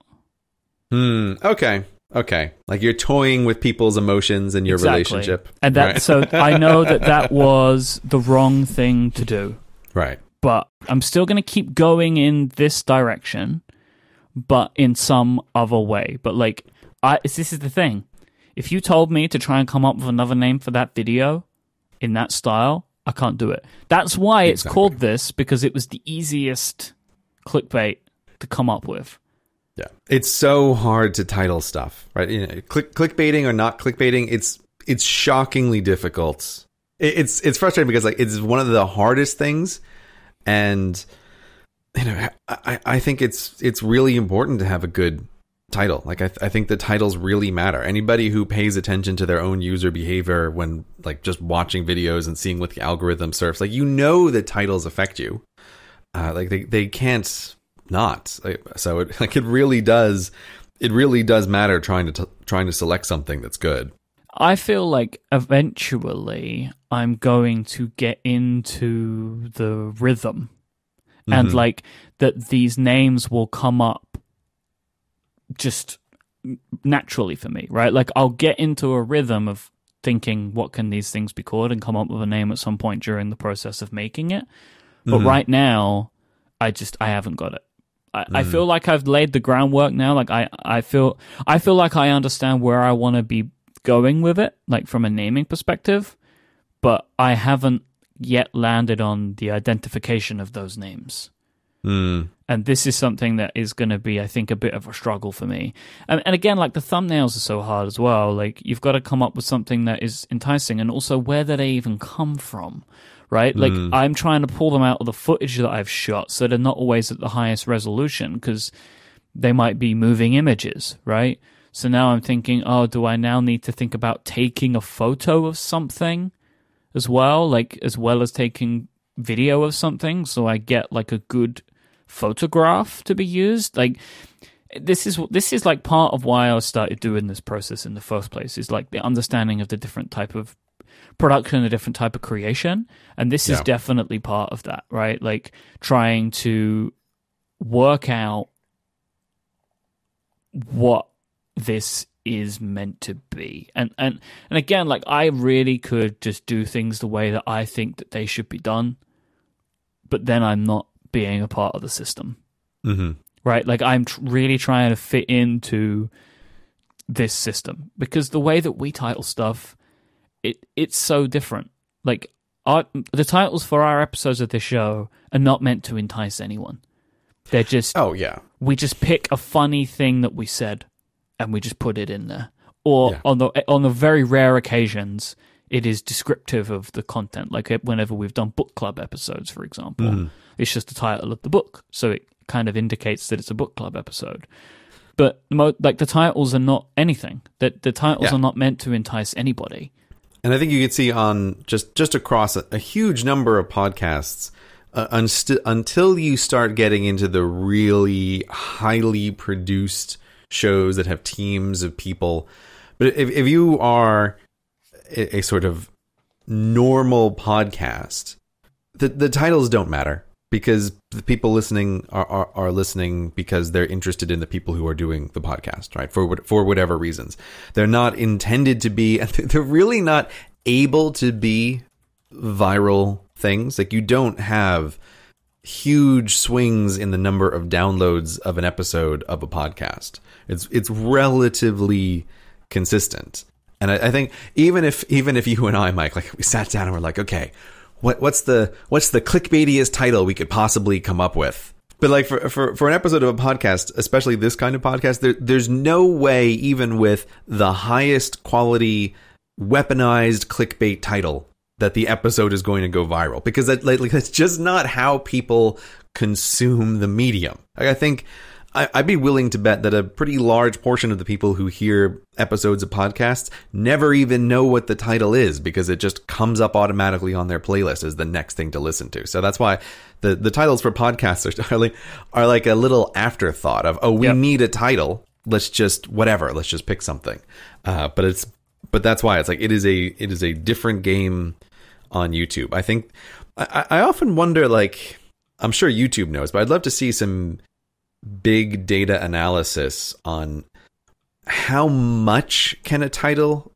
Okay. Like, you're toying with people's emotions and your relationship. And that, right. So I know that was the wrong thing to do. Right. But I'm still going to keep going in this direction, but in some other way. But, like, this is the thing. If you told me to try and come up with another name for that video in that style, I can't do it. That's why it's called this, because it was the easiest clickbait to come up with. Yeah. It's so hard to title stuff, right? You know, clickbaiting or not clickbaiting, it's shockingly difficult. It's frustrating because, like, it's one of the hardest things. And, you know, I think it's really important to have a good title. Like, I think the titles really matter. Anybody who pays attention to their own user behavior when, like, just watching videos and seeing what the algorithm surfs, like, you know that titles affect you. Like, they can't not. So it really does matter trying to select something that's good. I feel like eventually I'm going to get into the rhythm, and like that these names will come up just naturally for me, right? Like, I'll get into a rhythm of thinking, what can these things be called, and come up with a name at some point during the process of making it. But right now, I haven't got it. I feel like I've laid the groundwork now. Like, I feel like I understand where I want to be going with it, like, from a naming perspective, but I haven't yet landed on the identification of those names. And this is something that is going to be, I think, a bit of a struggle for me. And again, like, the thumbnails are so hard as well. Like, you've got to come up with something that is enticing, and also, where do they even come from? Right? Like, I'm trying to pull them out of the footage that I've shot, so they're not always at the highest resolution, because they might be moving images, right? So now I'm thinking, do I now need to think about taking a photo of something as well? Like, as well as taking video of something, so I get, like, a good photograph to be used? Like, this is like part of why I started doing this process in the first place, is like the understanding of the different type of production, a different type of creation. And this is definitely part of that, right? Like trying to work out what this is meant to be. And again, like I really could just do things the way that I think that they should be done, but then I'm not being a part of the system. Mm-hmm. Right? Like I'm really trying to fit into this system, because the way that we title stuff, it's so different. Like the titles for our episodes of this show are not meant to entice anyone. They're just we just pick a funny thing that we said and we just put it in there. Or on the very rare occasions, it is descriptive of the content. Like whenever we've done book club episodes, for example, it's just the title of the book, so it kind of indicates that it's a book club episode. But like the titles are not anything. That the titles are not meant to entice anybody. And I think you can see on just across a huge number of podcasts, until you start getting into the really highly produced shows that have teams of people. But if you are a sort of normal podcast, the titles don't matter. Because the people listening are listening because they're interested in the people who are doing the podcast, right? For whatever reasons. They're not intended to be, and they're really not able to be viral things. Like you don't have huge swings in the number of downloads of an episode of a podcast. It's relatively consistent. And I think even if you and I, Mike, like we sat down and we're like, okay, What's the clickbaitiest title we could possibly come up with? But like for an episode of a podcast, especially this kind of podcast, there's no way, even with the highest quality weaponized clickbait title, that the episode is going to go viral, because that's just not how people consume the medium. Like, I think I'd be willing to bet that a pretty large portion of the people who hear episodes of podcasts never even know what the title is, because it just comes up automatically on their playlist as the next thing to listen to. So that's why the titles for podcasts are like a little afterthought of, we need a title. Let's just pick something. But that's why it's like it is a different game on YouTube. I think I often wonder, like, I'm sure YouTube knows, but I'd love to see some big data analysis on how much can a title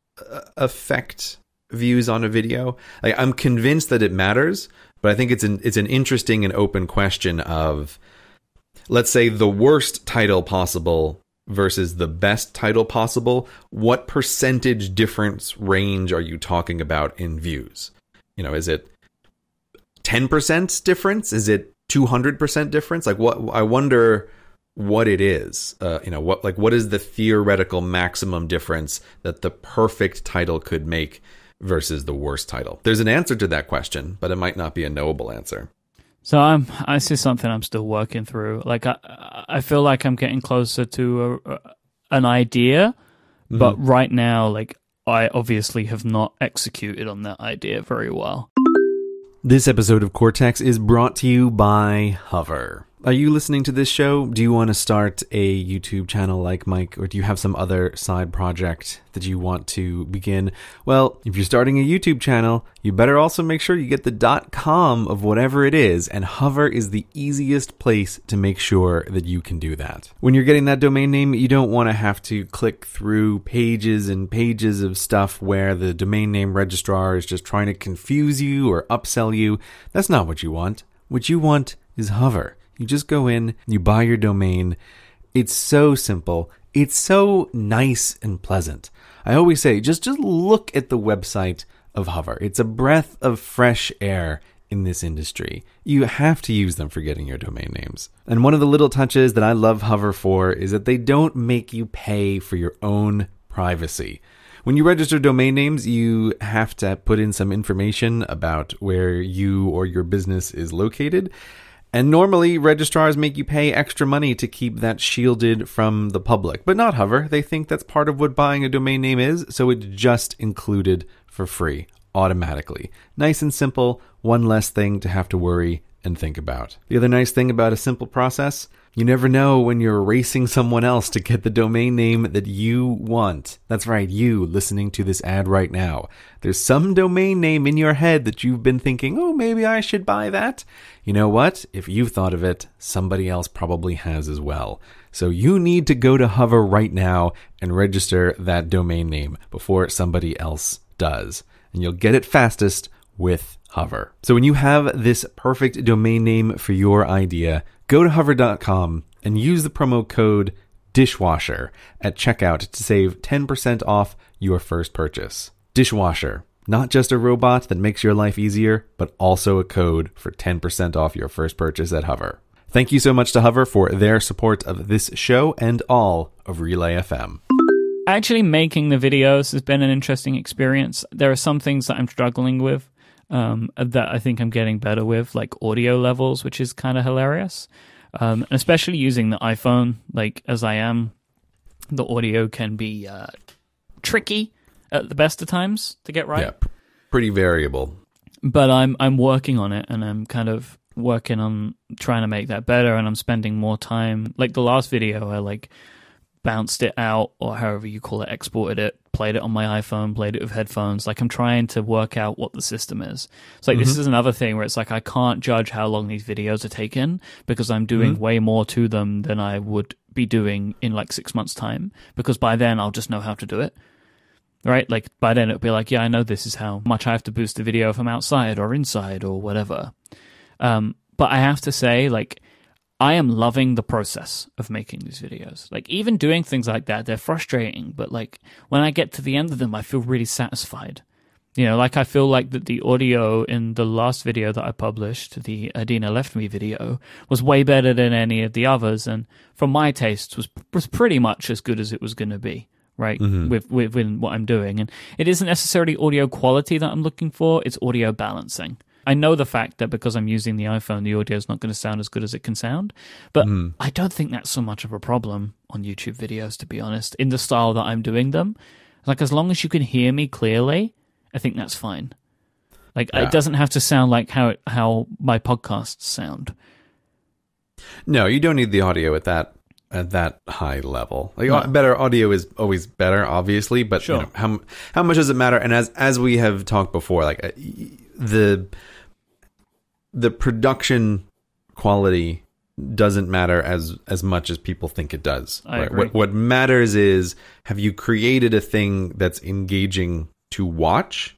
affect views on a video. Like, I'm convinced that it matters, but I think it's an interesting and open question of, let's say, the worst title possible versus the best title possible. What percentage difference range are you talking about in views? You know, is it 10% difference? Is it 200% difference? Like, what, I wonder what it is. What is the theoretical maximum difference that the perfect title could make versus the worst title? There's an answer to that question, but it might not be a knowable answer. So this is something I'm still working through. Like I feel like I'm getting closer to an idea, but right now, like, I obviously have not executed on that idea very well. This episode of Cortex is brought to you by Hover. Are you listening to this show? Do you want to start a YouTube channel like Myke, or do you have some other side project that you want to begin? Well, if you're starting a YouTube channel, you better also make sure you get the .com of whatever it is, and Hover is the easiest place to make sure that you can do that. When you're getting that domain name, you don't want to have to click through pages and pages of stuff where the domain name registrar is just trying to confuse you or upsell you. That's not what you want. What you want is Hover. You just go in, you buy your domain. It's so simple. It's so nice and pleasant. I always say, just look at the website of Hover. It's a breath of fresh air in this industry. You have to use them for getting your domain names. And one of the little touches that I love Hover for is that they don't make you pay for your own privacy. When you register domain names, you have to put in some information about where you or your business is located. And normally, registrars make you pay extra money to keep that shielded from the public. But not Hover. They think that's part of what buying a domain name is, so it's just included for free, automatically. Nice and simple, one less thing to have to worry and think about. The other nice thing about a simple process, You never know when you're racing someone else to get the domain name that you want. That's right, you listening to this ad right now. There's some domain name in your head that you've been thinking, oh, maybe I should buy that. You know what? If you've thought of it, somebody else probably has as well. So you need to go to Hover right now and register that domain name before somebody else does. And you'll get it fastest with Hover. So when you have this perfect domain name for your idea, go to hover.com and use the promo code dishwasher at checkout to save 10% off your first purchase. Dishwasher, not just a robot that makes your life easier, but also a code for 10% off your first purchase at Hover. Thank you so much to Hover for their support of this show and all of Relay FM. Actually, making the videos has been an interesting experience. There are some things that I'm struggling with that I think I'm getting better with, like audio levels, which is kind of hilarious. And especially using the iPhone, like as I am, the audio can be tricky at the best of times to get right. Yeah, pretty variable. But I'm working on it, and I'm kind of working on trying to make that better, and I'm spending more time. Like the last video, I like bounced it out, or however you call it, exported it, played it on my iPhone, played it with headphones. Like I'm trying to work out what the system is. It's like this is another thing where it's like I can't judge how long these videos are taking because I'm doing way more to them than I would be doing in like 6 months' time, because by then I'll just know how to do it. Right? Like by then it'll be like, yeah, I know this is how much I have to boost the video from outside or inside or whatever. But I have to say, like, I am loving the process of making these videos. Like, even doing things like that, they're frustrating, but like when I get to the end of them, I feel really satisfied. You know, like I feel like that the audio in the last video that I published, the Adina Left Me video, was way better than any of the others, and for my tastes was pretty much as good as it was going to be. Right, with what I'm doing. And it isn't necessarily audio quality that I'm looking for, it's audio balancing. I know the fact that because I'm using the iPhone, the audio is not going to sound as good as it can sound, but I don't think that's so much of a problem on YouTube videos, to be honest, in the style that I'm doing them. Like, as long as you can hear me clearly, I think that's fine. Like, It doesn't have to sound like how my podcasts sound. No, you don't need the audio at that high level. Like better audio is always better, obviously, but sure. You know, how much does it matter? And as we have talked before, like the production quality doesn't matter as much as people think it does. I right? agree. What matters is, have you created a thing that's engaging to watch?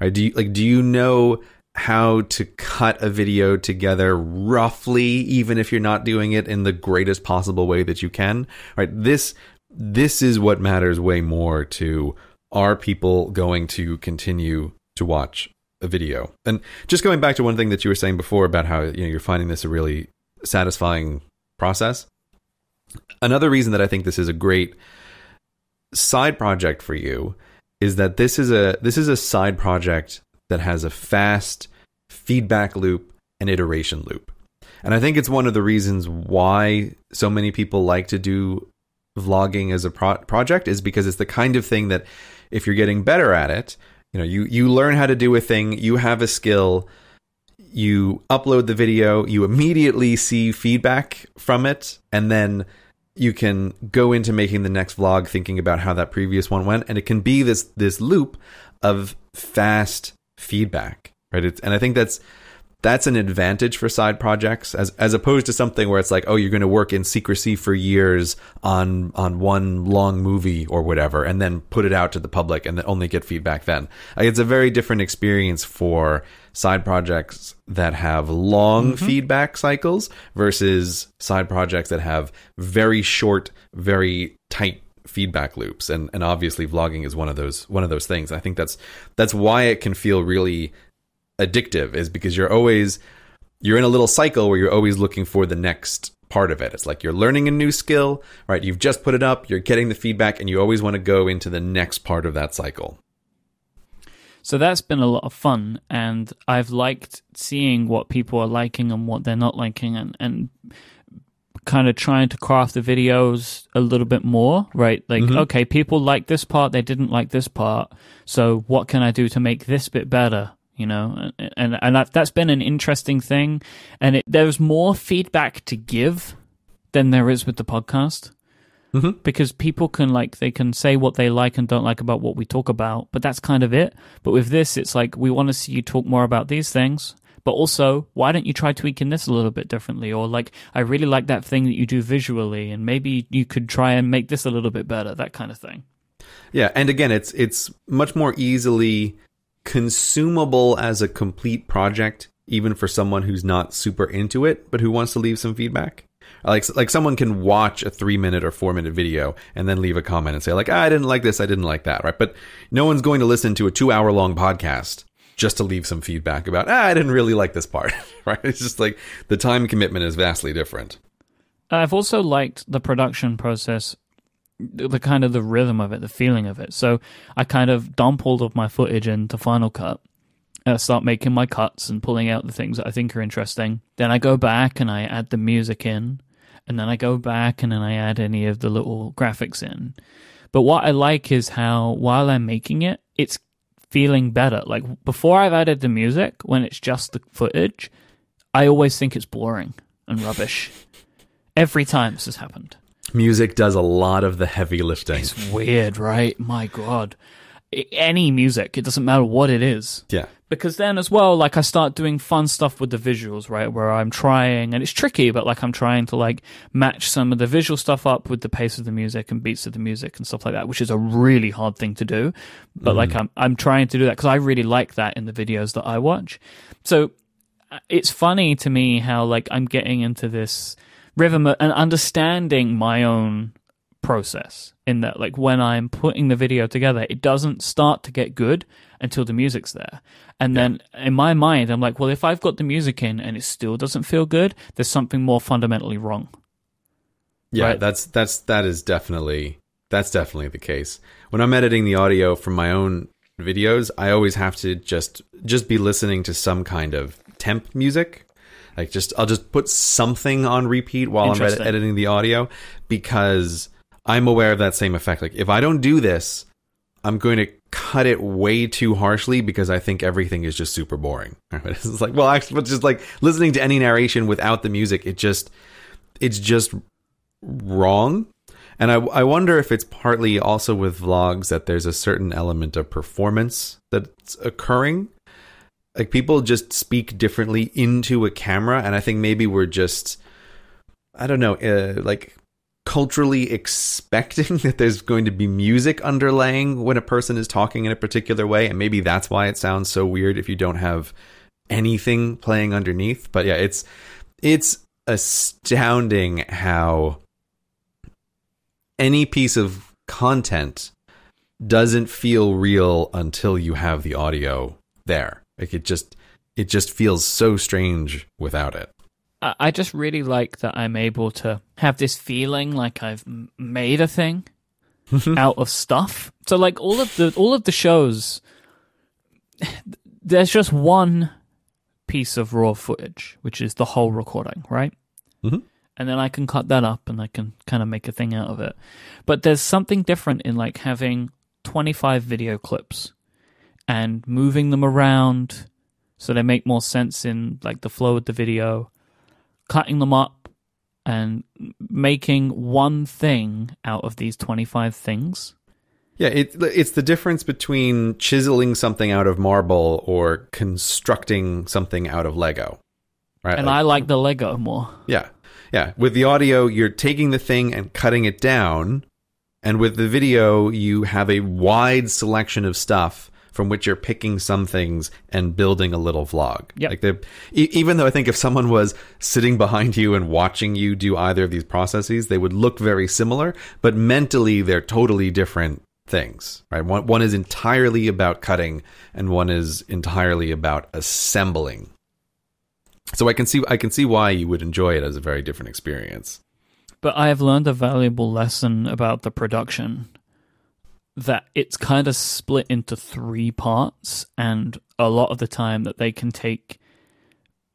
Right? Do you know how to cut a video together roughly, even if you're not doing it in the greatest possible way that you can? Right? This is what matters way more to, are people going to continue to watch a video? And just going back to one thing that you were saying before about how, you know, you're finding this a really satisfying process. Another reason that I think this is a great side project for you is that this is a side project that has a fast feedback loop and iteration loop. And I think it's one of the reasons why so many people like to do vlogging as a project, is because it's the kind of thing that if you're getting better at it, you know, you learn how to do a thing, you have a skill, you upload the video, you immediately see feedback from it, and then you can go into making the next vlog thinking about how that previous one went, and it can be this loop of fast feedback, right? And I think that's an advantage for side projects, as opposed to something where it's like, oh, you're going to work in secrecy for years on one long movie or whatever, and then put it out to the public and then only get feedback then. Like, it's a very different experience for side projects that have long feedback cycles versus side projects that have very short, very tight feedback loops. And obviously vlogging is one of those things. I think that's why it can feel really addictive, is because you're in a little cycle where you're always looking for the next part of it. It's like you're learning a new skill, right? You've just put it up, you're getting the feedback, and you always want to go into the next part of that cycle. So that's been a lot of fun, and I've liked seeing what people are liking and what they're not liking, and kind of trying to craft the videos a little bit more, right? Like, okay, people like this part, they didn't like this part, so what can I do to make this bit better? You know, and that's been an interesting thing, and there's more feedback to give than there is with the podcast. Because people can they can say what they like and don't like about what we talk about, but that's kind of it. But with this, it's like, we want to see you talk more about these things, but also, why don't you try tweaking this a little bit differently? Or I really like that thing that you do visually, and maybe you could try and make this a little bit better, that kind of thing. Yeah, and again, it's much more easily consumable as a complete project, even for someone who's not super into it, but who wants to leave some feedback. Like someone can watch a 3-minute or 4-minute video and then leave a comment and say I didn't like this, I didn't like that, right? But no one's going to listen to a 2-hour-long podcast just to leave some feedback about, I didn't really like this part, right? It's just the time commitment is vastly different. I've also liked the production process, the kind of the rhythm of it, the feeling of it. So I kind of dump all of my footage into Final Cut. Start making my cuts and pulling out the things that I think are interesting. Then I go back and I add the music in. And then I go back and then I add any of the little graphics in. But what I like is how, while I'm making it, it's feeling better. Before I've added the music, when it's just the footage, I always think it's boring and rubbish. Every time this has happened. Music does a lot of the heavy lifting. It's weird, right? My God. Any music, it doesn't matter what it is. Yeah. Because then as well, I start doing fun stuff with the visuals, right? Where I'm trying, and it's tricky, but I'm trying to match some of the visual stuff up with the pace of the music and beats of the music and stuff like that, which is a really hard thing to do. But I'm trying to do that because I really like that in the videos that I watch. So it's funny to me how I'm getting into this rhythm and understanding my own process, in that when I'm putting the video together, it doesn't start to get good until the music's there. And then in my mind, I'm well, if I've got the music in and it still doesn't feel good, there's something more fundamentally wrong. Yeah, right? that is definitely the case. When I'm editing the audio from my own videos, I always have to just be listening to some kind of temp music. I'll just put something on repeat while I'm editing the audio, because I'm aware of that same effect. If I don't do this, I'm going to cut it way too harshly because I think everything is just super boring. It's actually, just listening to any narration without the music, it's just wrong. And I wonder if it's partly also with vlogs that there's a certain element of performance that's occurring. People just speak differently into a camera, and I think maybe we're just, I don't know, culturally expecting that there's going to be music underlaying when a person is talking in a particular way, and maybe that's why it sounds so weird if you don't have anything playing underneath. But yeah, it's astounding how any piece of content doesn't feel real until you have the audio there. It just feels so strange without it. I just really like that I'm able to have this feeling like I've made a thing out of stuff. So all of the shows, there's just one piece of raw footage, which is the whole recording, right? Mm-hmm. And then I can cut that up and I can kind of make a thing out of it. But there's something different in having 25 video clips and moving them around so they make more sense in the flow of the video, cutting them up and making one thing out of these 25 things. Yeah, it's the difference between chiseling something out of marble or constructing something out of Lego, right? And I like the Lego more. Yeah. Yeah, with the audio, you're taking the thing and cutting it down, and with the video, you have a wide selection of stuff from which you're picking some things and building a little vlog. Yep. Even though I think if someone was sitting behind you and watching you do either of these processes, they would look very similar, but mentally they're totally different things, right? One is entirely about cutting, and one is entirely about assembling. So I can see why you would enjoy it as a very different experience. But I have learned a valuable lesson about the production, that it's kind of split into 3 parts, and a lot of the time that they can take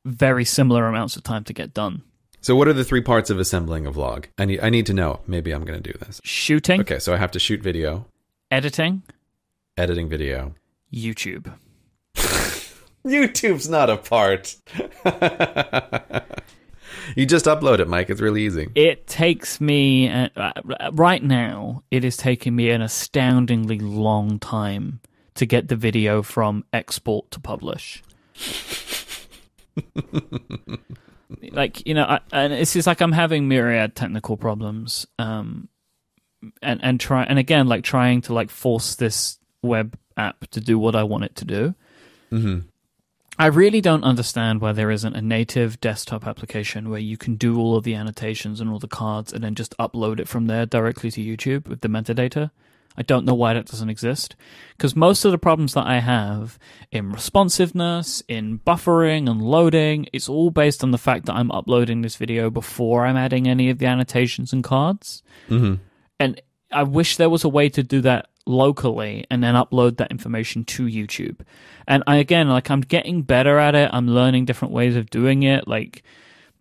very similar amounts of time to get done. So what are the 3 parts of assembling a vlog? I need to know. Maybe I'm going to do this. Shooting. Okay, so I have to shoot video. Editing Video. YouTube. YouTube's not a part. You just upload it, Myke. It's really easy. It takes me, right now, it is taking me an astoundingly long time to get the video from export to publish. Like, you know, and it's just like I'm having myriad technical problems, and again, like trying to like force this web app to do what I want it to do. Mm-hmm. I really don't understand why there isn't a native desktop application where you can do all of the annotations and all the cards and then just upload it from there directly to YouTube with the metadata. I don't know why that doesn't exist, because most of the problems that I have in responsiveness, in buffering and loading, it's all based on the fact that I'm uploading this video before I'm adding any of the annotations and cards. Mm-hmm. And I wish there was a way to do that locally and then upload that information to YouTube. And I'm getting better at it. I'm learning different ways of doing it, like,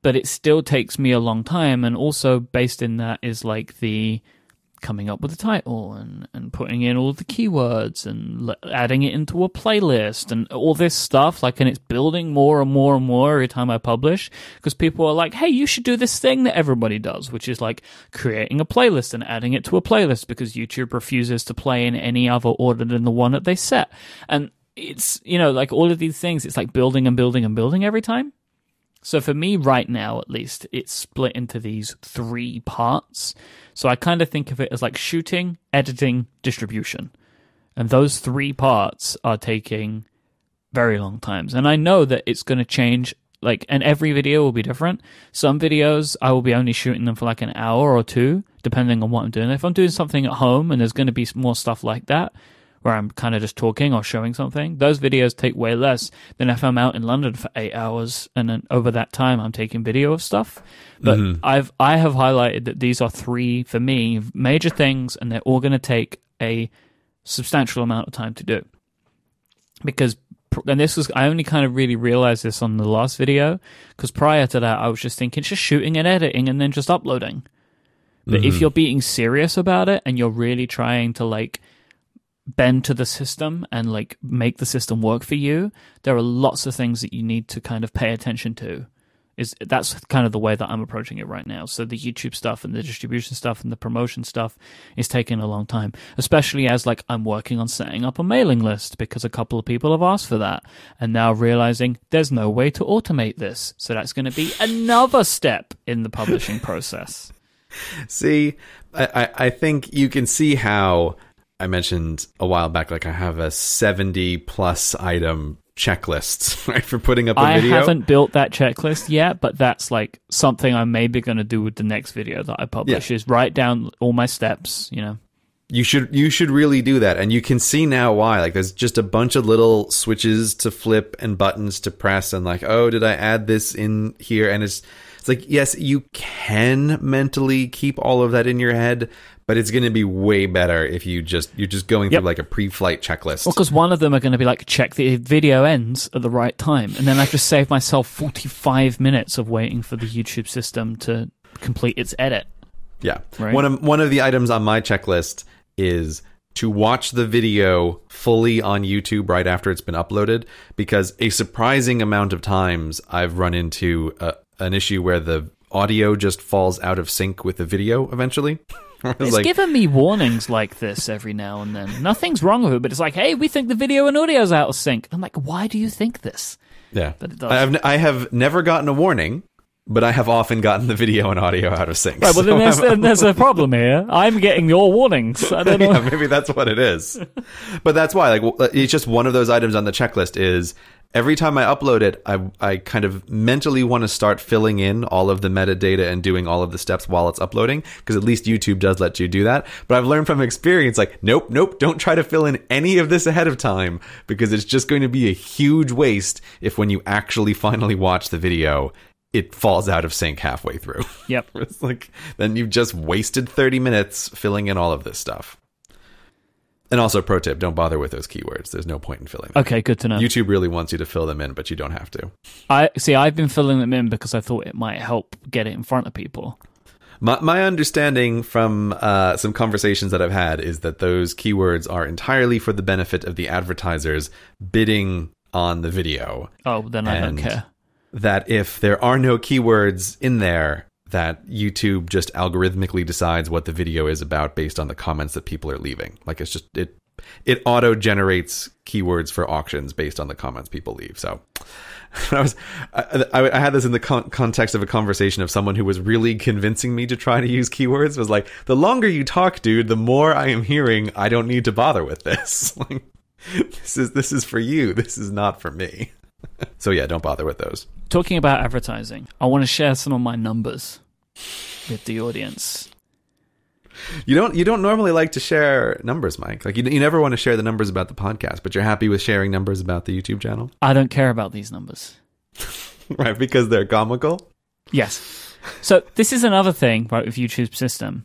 but it still takes me a long time. And also based in that is like the coming up with a title and putting in all the keywords and adding it into a playlist and all this stuff, like, and it's building more and more and more every time I publish, because people are like, hey, you should do this thing that everybody does, which is like creating a playlist and adding it to a playlist, because YouTube refuses to play in any other order than the one that they set. And it's, you know, like all of these things, it's like building and building and building every time. So for me right now, at least, it's split into these 3 parts. So I kind of think of it as like shooting, editing, distribution. And those 3 parts are taking very long times. And I know that it's going to change, like, and every video will be different. Some videos, I will be only shooting them for like an hour or 2, depending on what I'm doing. If I'm doing something at home and there's going to be more stuff like that, where I'm kind of just talking or showing something, those videos take way less than if I'm out in London for 8 hours and then over that time I'm taking video of stuff. But I have highlighted that these are 3, for me, major things, and they're all going to take a substantial amount of time to do. Because, and this was, I only kind of really realized this on the last video, because prior to that I was just thinking just shooting and editing and then just uploading. But if you're being serious about it and you're really trying to like bend to the system and like make the system work for you, there are lots of things that you need to kind of pay attention to. That's kind of the way that I'm approaching it right now. So the YouTube stuff and the distribution stuff and the promotion stuff is taking a long time, especially as like I'm working on setting up a mailing list, because a couple of people have asked for that, and now realizing there's no way to automate this. So that's going to be another step in the publishing process. See, I think you can see how I mentioned a while back, like I have a 70 plus item checklist, right, for putting up a video. I haven't built that checklist yet, but that's like something I'm maybe going to do with the next video that I publish, is write down all my steps, you know. You should really do that. And you can see now why. Like there's just a bunch of little switches to flip and buttons to press, and like, oh, did I add this in here? And it's like, yes, you can mentally keep all of that in your head, but it's going to be way better if you're just going through like a pre-flight checklist. Well, because one of them are going to be like, check the video ends at the right time. And then I've just saved myself 45 minutes of waiting for the YouTube system to complete its edit. Yeah. Right? One of the items on my checklist is to watch the video fully on YouTube right after it's been uploaded, because a surprising amount of times I've run into an issue where the audio just falls out of sync with the video eventually. It's like, given me warnings like this every now and then. Nothing's wrong with it, but it's like, hey, we think the video and audio's out of sync. I'm like, why do you think this? Yeah. But it does. I have never gotten a warning, but I have often gotten the video and audio out of sync. Right, well, then there's a problem here. I'm getting your warnings. I don't know. Yeah, maybe that's what it is. But that's why, like, it's just one of those items on the checklist is every time I upload it, I kind of mentally want to start filling in all of the metadata and doing all of the steps while it's uploading, because at least YouTube does let you do that. But I've learned from experience, like, nope, don't try to fill in any of this ahead of time, because it's just going to be a huge waste if when you actually finally watch the video, it falls out of sync halfway through. Yep. It's like, then you've just wasted 30 minutes filling in all of this stuff. And also, pro tip, don't bother with those keywords. There's no point in filling them. Okay, good to know. YouTube really wants you to fill them in, but you don't have to. I've been filling them in because I thought it might help get it in front of people. My understanding from some conversations that I've had is that those keywords are entirely for the benefit of the advertisers bidding on the video. Oh, then I don't care. that if there are no keywords in there, that YouTube just algorithmically decides what the video is about based on the comments that people are leaving. Like it's just it auto generates keywords for auctions based on the comments people leave. So I had this in the context of a conversation of someone who was really convincing me to try to use keywords. It was like, the longer you talk, dude, the more I am hearing I don't need to bother with this. Like, this is for you. This is not for me. So yeah, don't bother with those. Talking about advertising, I want to share some of my numbers with the audience. You don't normally like to share numbers, Myke. Like you never want to share the numbers about the podcast, but you're happy with sharing numbers about the YouTube channel? I don't care about these numbers. Right, because they're comical? Yes. So this is another thing, right, with YouTube's system.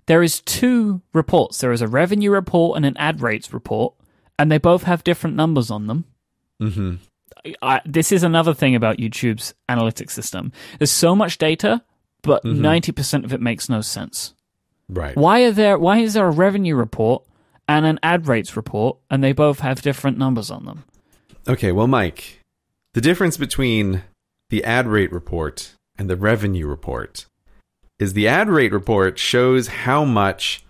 There is 2 reports. There is a revenue report and an ad rates report, and they both have different numbers on them. Mm-hmm. This is another thing about YouTube's analytics system. There's so much data, but 90% of it makes no sense. Right. Why is there a revenue report and an ad rates report, and they both have different numbers on them? Okay, well, Myke, the difference between the ad rate report and the revenue report is the ad rate report shows how much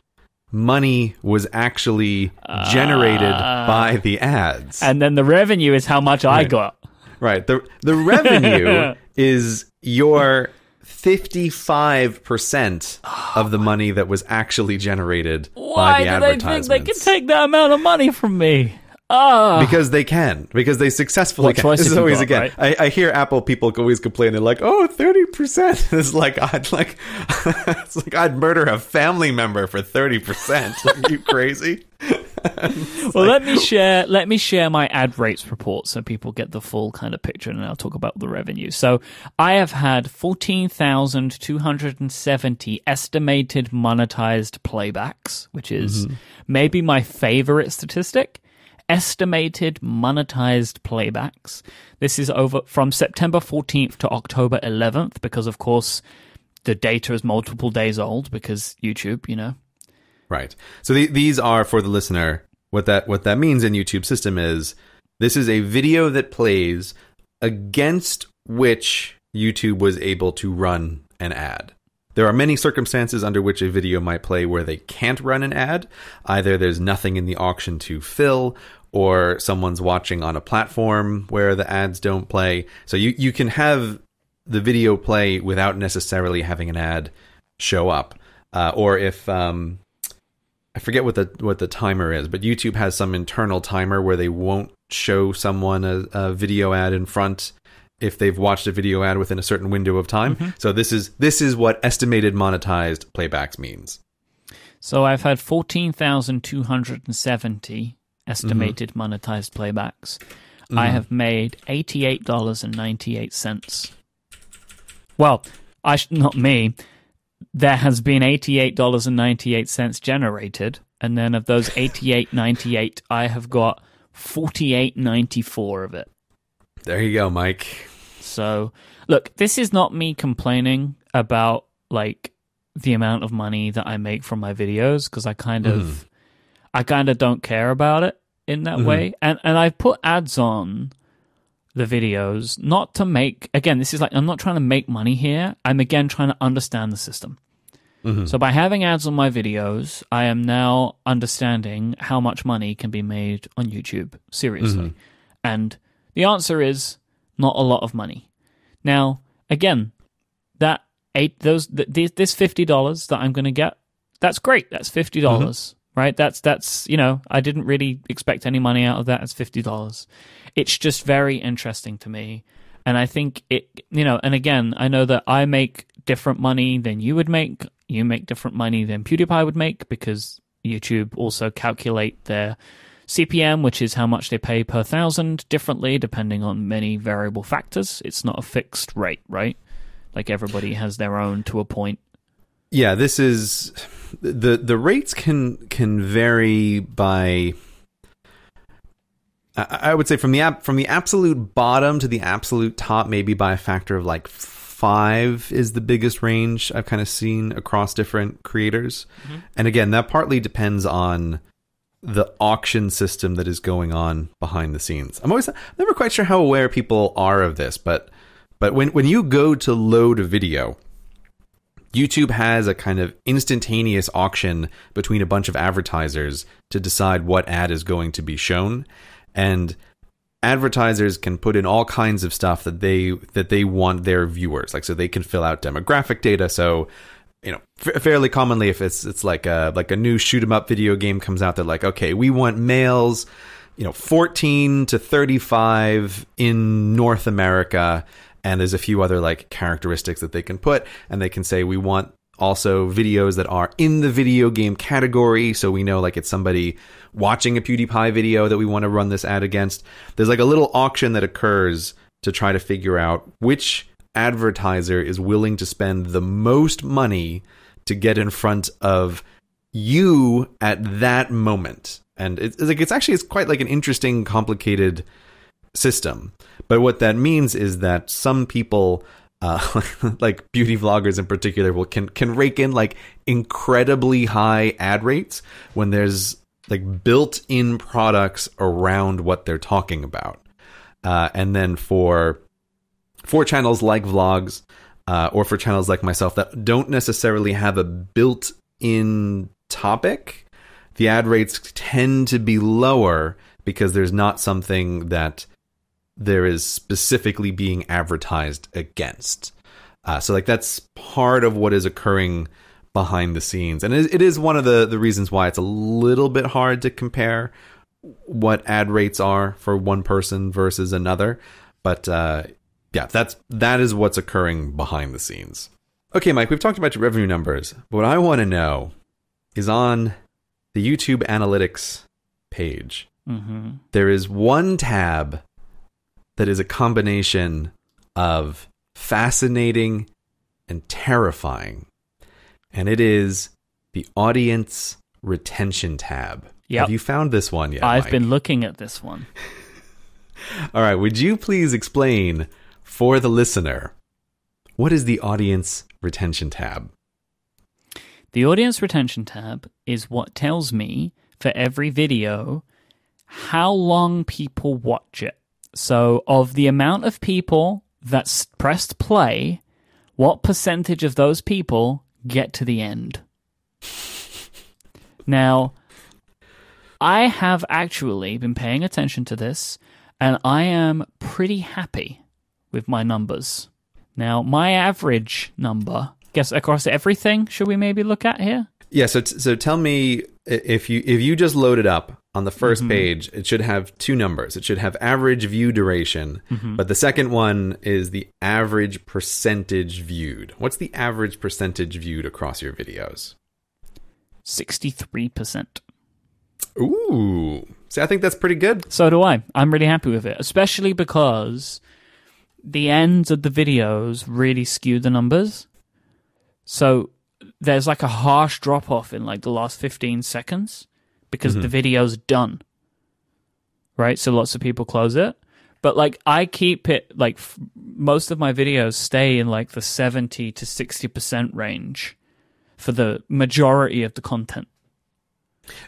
money was actually generated by the ads. And then the revenue is how much I got. Right. The revenue is your 55% of the money that was actually generated by the advertisements. Why do they think they can take that amount of money from me? Because they can. Because they successfully can. This is always, again, right? I hear Apple people always complain. They're like, 30%. It's like, I'd murder a family member for 30%. Are you crazy? Let me share my ad rates report so people get the full kind of picture, and I'll talk about the revenue. So I have had 14,270 estimated monetized playbacks, which is maybe my favorite statistic. Estimated monetized playbacks. This is over from September 14th to October 11th, because of course the data is multiple days old because YouTube, you know. Right. So these are, for the listener, what that means in YouTube system is this is a video that plays against which YouTube was able to run an ad. There are many circumstances under which a video might play where they can't run an ad. Either there's nothing in the auction to fill, or someone's watching on a platform where the ads don't play. So you can have the video play without necessarily having an ad show up. Or if I forget what the timer is, but YouTube has some internal timer where they won't show someone a video ad in front if they've watched a video ad within a certain window of time. So this is what estimated monetized playbacks means. So I've had 14,270 estimated monetized playbacks. I have made $88.98. Well, not me. There has been $88.98 generated, and then of those $88.98, I have got $48.94 of it. There you go, Myke. So, look, this is not me complaining about like the amount of money that I make from my videos, because I kind of don't care about it in that way. And I've put ads on the videos not to make, again, this is like, I'm not trying to make money here. I'm again trying to understand the system. So by having ads on my videos, I am now understanding how much money can be made on YouTube. Seriously. And the answer is not a lot of money. Now, again, this $50 that I'm going to get, that's great. That's $50, right? That's I didn't really expect any money out of that. It's $50. It's just very interesting to me. And I think and again, I know that I make different money than you would make. You make different money than PewDiePie would make, because YouTube also calculate their CPM, which is how much they pay per 1,000, differently depending on many variable factors. It's not a fixed rate, right? Like everybody has their own to a point. Yeah, this is the rates can vary by, I would say from the absolute bottom to the absolute top, maybe by a factor of like 5 is the biggest range I've kind of seen across different creators. And again, that partly depends on the auction system that is going on behind the scenes. I'm never quite sure how aware people are of this, but But when you go to load a video, YouTube has a kind of instantaneous auction between a bunch of advertisers to decide what ad is going to be shown. And advertisers can put in all kinds of stuff that they want their viewers, like, so they can fill out demographic data. So, you know, fairly commonly, if it's like a new shoot 'em up video game comes out, they're like, okay, we want males, you know, 14 to 35 in North America. And there's a few other like characteristics that they can put, and they can say we want also videos that are in the video game category. So we know like it's somebody watching a PewDiePie video that we want to run this ad against. There's like a little auction that occurs to try to figure out which advertiser is willing to spend the most money to get in front of you at that moment. And it's quite like an interesting, complicated system. But what that means is that some people, like beauty vloggers in particular, can rake in like incredibly high ad rates when there's like built-in products around what they're talking about. And then for channels like vlogs, or for channels like myself that don't necessarily have a built-in topic, the ad rates tend to be lower because there's not something that there is specifically being advertised against. So like that's part of what is occurring behind the scenes. And it is one of the reasons why it's a little bit hard to compare what ad rates are for one person versus another. But yeah, that is what's occurring behind the scenes. Okay, Myke, we've talked about your revenue numbers. But what I want to know is on the YouTube analytics page, there is one tab that is a combination of fascinating and terrifying. And it is the audience retention tab. Yep. Have you found this one yet, I've Myke? been looking at this one. All right. Would you please explain for the listener, what is the audience retention tab? The audience retention tab is what tells me for every video how long people watch it. So of the amount of people that pressed play, what percentage of those people get to the end? Now, I have actually been paying attention to this, and I am pretty happy with my numbers. Now, my average number, guess across everything, should we maybe look at here? Yeah, so tell me, if you just load it up on the first page, it should have two numbers. It should have average view duration, but the second one is the average percentage viewed. What's the average percentage viewed across your videos? 63%. Ooh. See, I think that's pretty good. So do I. I'm really happy with it, especially because the ends of the videos really skew the numbers. So there's like a harsh drop-off in like the last 15 seconds because the video's done. Right? So lots of people close it. But like I keep it, like most of my videos stay in like the 70 to 60% range for the majority of the content.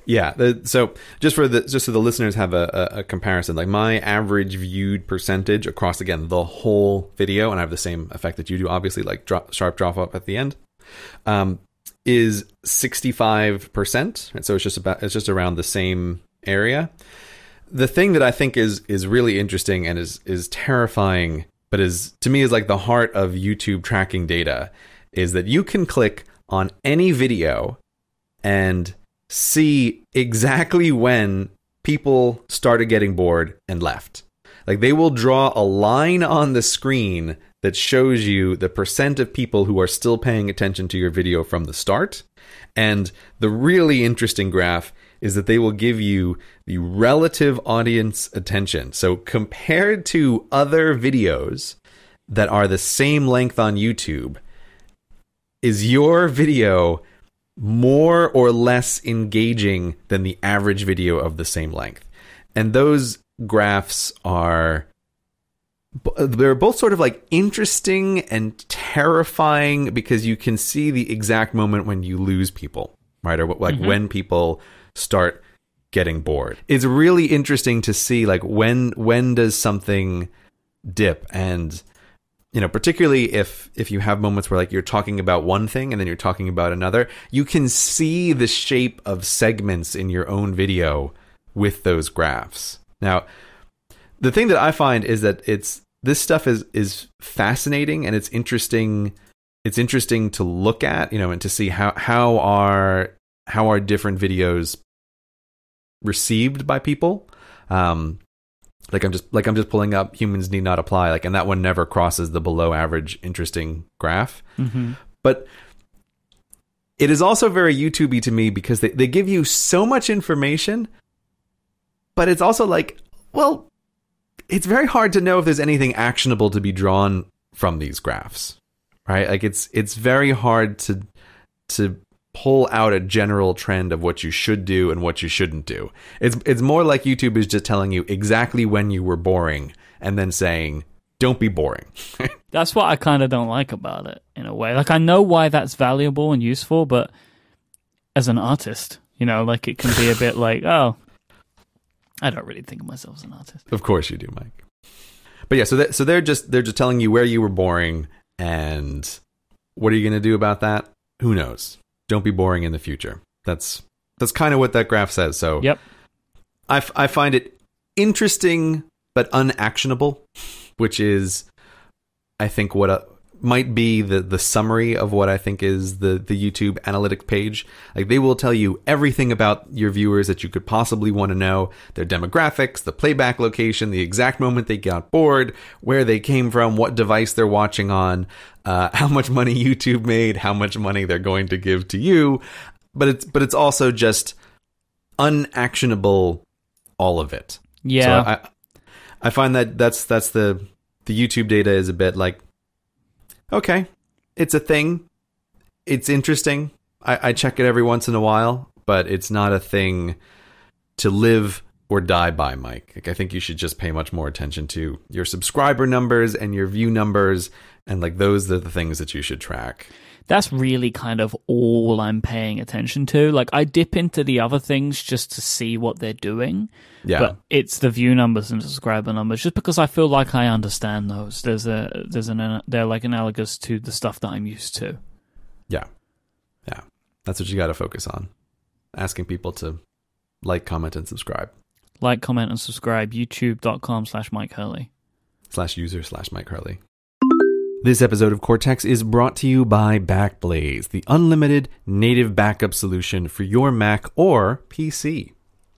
Yeah, so just so the listeners have a comparison, like my average viewed percentage across, again, the whole video, and I have the same effect that you do, obviously, like sharp drop off at the end, is 65%. And so it's just around the same area. The thing that I think is really interesting and is terrifying, but is to me is like the heart of YouTube tracking data, is that you can click on any video and see exactly when people started getting bored and left. Like they will draw a line on the screen that shows you the percent of people who are still paying attention to your video from the start. And the really interesting graph is that they will give you the relative audience attention. So compared to other videos that are the same length on YouTube, is your video more or less engaging than the average video of the same length? And those graphs they're both sort of like interesting and terrifying because you can see the exact moment when you lose people, right? Or like when people start getting bored. It's really interesting to see like when does something dip. And particularly if you have moments where like you're talking about one thing and then you're talking about another, you can see the shape of segments in your own video with those graphs. Now, the thing that I find is that this stuff is fascinating and it's interesting. It's interesting to look at, and to see how are different videos received by people. I'm just pulling up Humans Need Not Apply, and that one never crosses the below average interesting graph. Mm-hmm. But it is also very YouTubey to me because they give you so much information, but it's also it's very hard to know if there's anything actionable to be drawn from these graphs, right? Like it's very hard to pull out a general trend of what you should do and what you shouldn't do. It's more like YouTube is just telling you exactly when you were boring and then saying, don't be boring. That's what I kind of don't like about it in a way. Like I know why that's valuable and useful, but as an artist, it can be a bit like, oh, I don't really think of myself as an artist. Of course you do, Mike. But yeah, so they're just telling you where you were boring, and what are you going to do about that? Who knows? Don't be boring in the future. That's kind of what that graph says. So yep. I find it interesting but unactionable, which is, I think, what might be the summary of what I think is the YouTube analytics page. Like they will tell you everything about your viewers that you could possibly want to know, their demographics, the playback location, the exact moment they got bored, where they came from, what device they're watching on, how much money YouTube made, how much money they're going to give to you. But it's also just unactionable, all of it. Yeah. So I find that's the YouTube data is a bit like, okay, it's a thing. It's interesting. I check it every once in a while, but it's not a thing to live or die by, Mike. Like, I think you should just pay much more attention to your subscriber numbers and your view numbers, and those are the things that you should track. That's really kind of all I'm paying attention to. Like, I dip into the other things just to see what they're doing. Yeah. But it's the view numbers and subscriber numbers, just because I feel like I understand those. They're like analogous to the stuff that I'm used to. Yeah. Yeah. That's what you got to focus on. Asking people to like, comment, and subscribe. Like, comment, and subscribe. YouTube.com/Myke Hurley. /user/Myke Hurley. This episode of Cortex is brought to you by Backblaze, the unlimited native backup solution for your Mac or PC.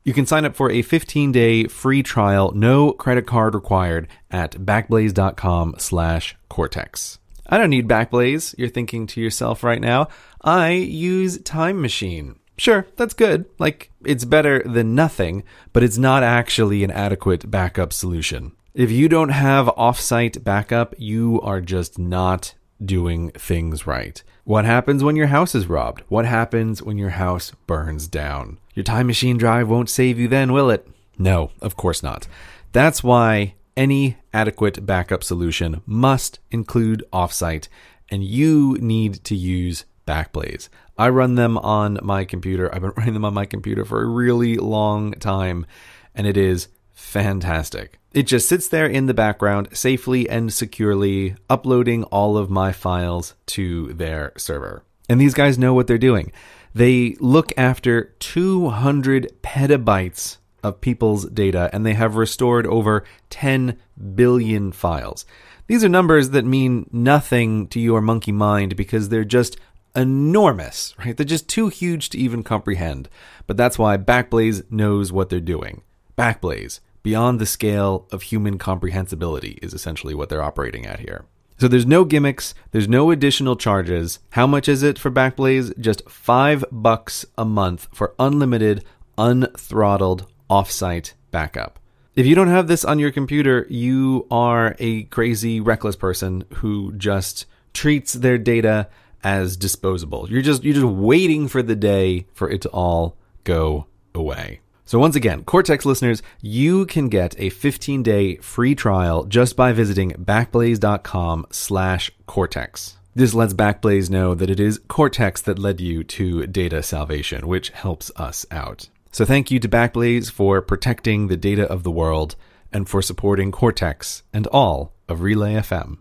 You can sign up for a 15-day free trial, no credit card required, at backblaze.com/Cortex. I don't need Backblaze, you're thinking to yourself right now. I use Time Machine. Sure, that's good. Like, it's better than nothing, but it's not actually an adequate backup solution. If you don't have off-site backup, you are just not doing things right. What happens when your house is robbed? What happens when your house burns down? Your Time Machine drive won't save you then, will it? No, of course not. That's why any adequate backup solution must include off-site, and you need to use Backblaze. I run them on my computer. I've been running them on my computer for a really long time, and it is fantastic. It just sits there in the background, safely and securely, uploading all of my files to their server. And these guys know what they're doing. They look after 200 petabytes of people's data, and they have restored over 10 billion files. These are numbers that mean nothing to your monkey mind because they're just enormous, right? They're just too huge to even comprehend. But that's why Backblaze knows what they're doing. Backblaze, beyond the scale of human comprehensibility, is essentially what they're operating at here. So there's no gimmicks, there's no additional charges. How much is it for Backblaze? Just $5 a month for unlimited, unthrottled, off-site backup. If you don't have this on your computer, you are a crazy, reckless person who just treats their data as disposable. You're just waiting for the day for it to all go away. So once again, Cortex listeners, you can get a 15-day free trial just by visiting backblaze.com/Cortex. This lets Backblaze know that it is Cortex that led you to data salvation, which helps us out. So thank you to Backblaze for protecting the data of the world and for supporting Cortex and all of Relay FM.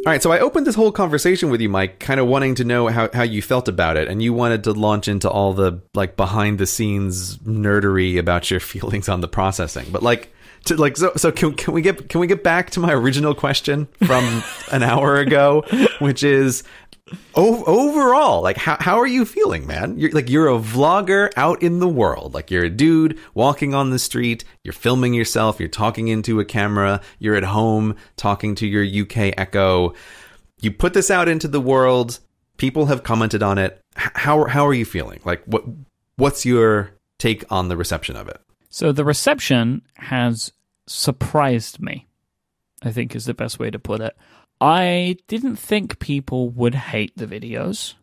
All right, so I opened this whole conversation with you, Myke, kind of wanting to know how you felt about it, and you wanted to launch into all the like behind the scenes nerdery about your feelings on the processing. But can we get back to my original question from an hour ago, which is overall, like how are you feeling, man? You're a vlogger out in the world. Like you're a dude walking on the street, you're filming yourself, you're talking into a camera, you're at home talking to your UK Echo. You put this out into the world, people have commented on it. How are you feeling? Like what's your take on the reception of it? So the reception has surprised me, I think is the best way to put it. I didn't think people would hate the videos.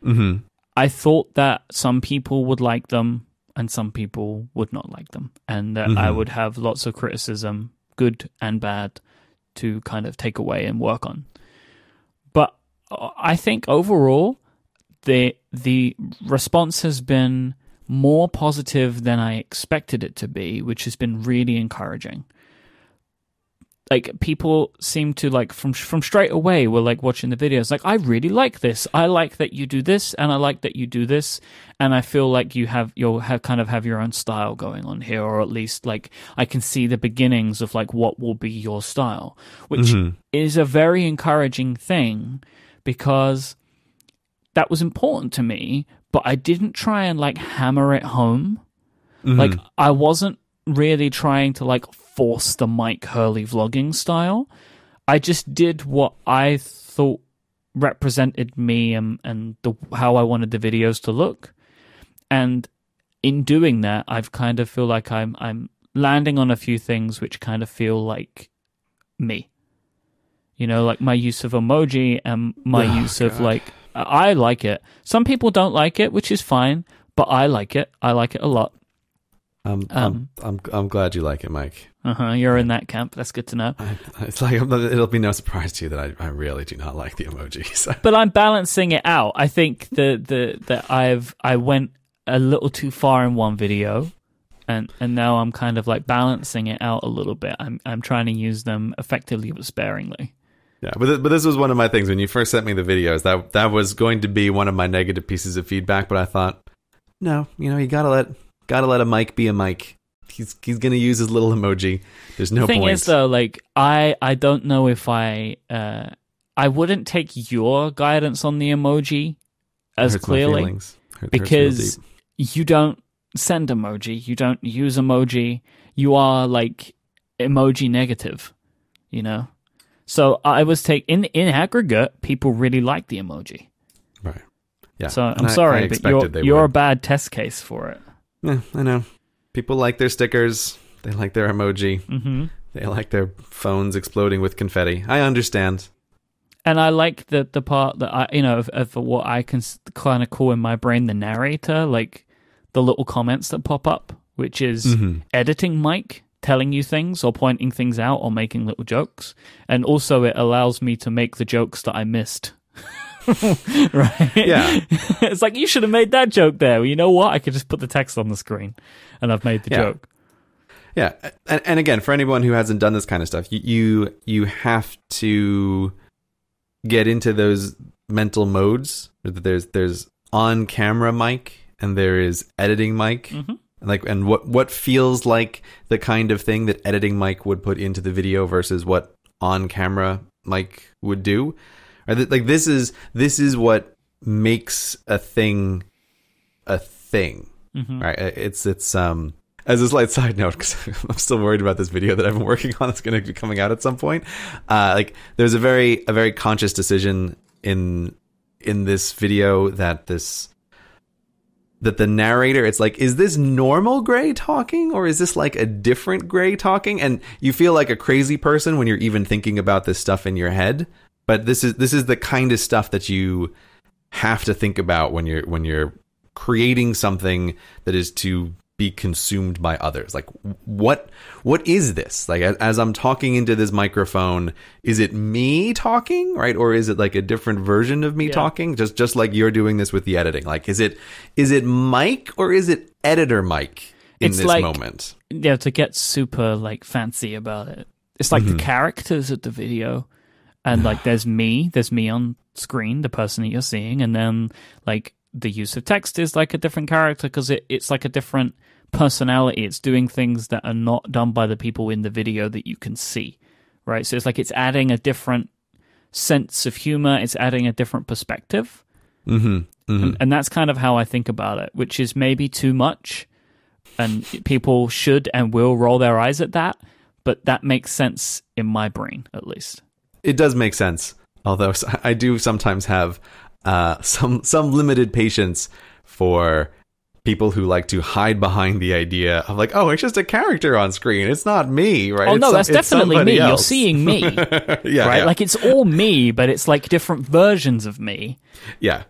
Mm-hmm. I thought that some people would like them and some people would not like them. And that I would have lots of criticism, good and bad, to kind of take away and work on. But I think overall, the response has been more positive than I expected it to be, which has been really encouraging. Like people seem to like from straight away were like watching the videos like, I really like this. I like that you do this, and I like that you do this, and I feel like you'll have your own style going on here, or at least like I can see the beginnings of like what will be your style, which is a very encouraging thing because that was important to me, but I didn't try and like hammer it home. Like I wasn't really trying to like force the Myke Hurley vlogging style. I just did what I thought represented me and how I wanted the videos to look. And in doing that, I've kind of feel like I'm landing on a few things which kind of feel like me. You know, like my use of emoji and my use of like, I like it. Some people don't like it, which is fine, but I like it. I like it a lot. I'm glad you like it, Myke. You're in that camp. That's good to know. It's like it'll be no surprise to you that I really do not like the emojis. But I'm balancing it out. I think that I went a little too far in one video, and now I'm kind of like balancing it out a little bit. I'm trying to use them effectively but sparingly. Yeah, but this was one of my things when you first sent me the videos. That was going to be one of my negative pieces of feedback. But I thought, no, you gotta let a Myke be a Myke. He's gonna use his little emoji. There's no point. The thing is, though, like I don't know if I wouldn't take your guidance on the emoji as clearly because you don't send emoji, you don't use emoji. You are like emoji negative, you know. So I was in aggregate, people really like the emoji. Right. Yeah. So I'm sorry, but you're a bad test case for it. Yeah, I know. People like their stickers. They like their emoji. Mm-hmm. They like their phones exploding with confetti. I understand. And I like the part that of what I can kind of call in my brain the narrator, like the little comments that pop up, which is editing Myke, telling you things or pointing things out or making little jokes. And also it allows me to make the jokes that I missed. Right? Yeah. It's like, you should have made that joke there. Well, you know what? I could just put the text on the screen and I've made the joke. Yeah. And again, for anyone who hasn't done this kind of stuff, you have to get into those mental modes. There's on camera Myke and there is editing Myke. And what feels like the kind of thing that editing Myke would put into the video versus what on camera Myke would do. Like this is what makes a thing, right? It's as a slight side note, because I'm still worried about this video that I've been working on that's going to be coming out at some point. Like there's a very conscious decision in this video that the narrator, it's like, is this normal Gray talking or is this like a different Gray talking? And you feel like a crazy person when you're even thinking about this stuff in your head. But this is the kind of stuff that you have to think about when you're creating something that is to be consumed by others. Like what is this? Like as I'm talking into this microphone, is it me talking, right? Or is it like a different version of me talking? Just like you're doing this with the editing. Like is it Myke or is it editor Myke in this moment? Yeah, to get super like fancy about it. It's like the characters of the video And like there's me on screen, the person that you're seeing, and then like the use of text is like a different character because it's like a different personality. It's doing things that are not done by the people in the video that you can see, right? So it's like it's adding a different sense of humor. It's adding a different perspective. And that's kind of how I think about it, which is maybe too much, and people should and will roll their eyes at that, but that makes sense in my brain, at least. It does make sense, although I do sometimes have some limited patience for people who like to hide behind the idea of like, oh, it's just a character on screen. It's not me, right? Oh, no, that's definitely me. Else. You're seeing me, right? Yeah. Like it's all me, but it's like different versions of me. Yeah.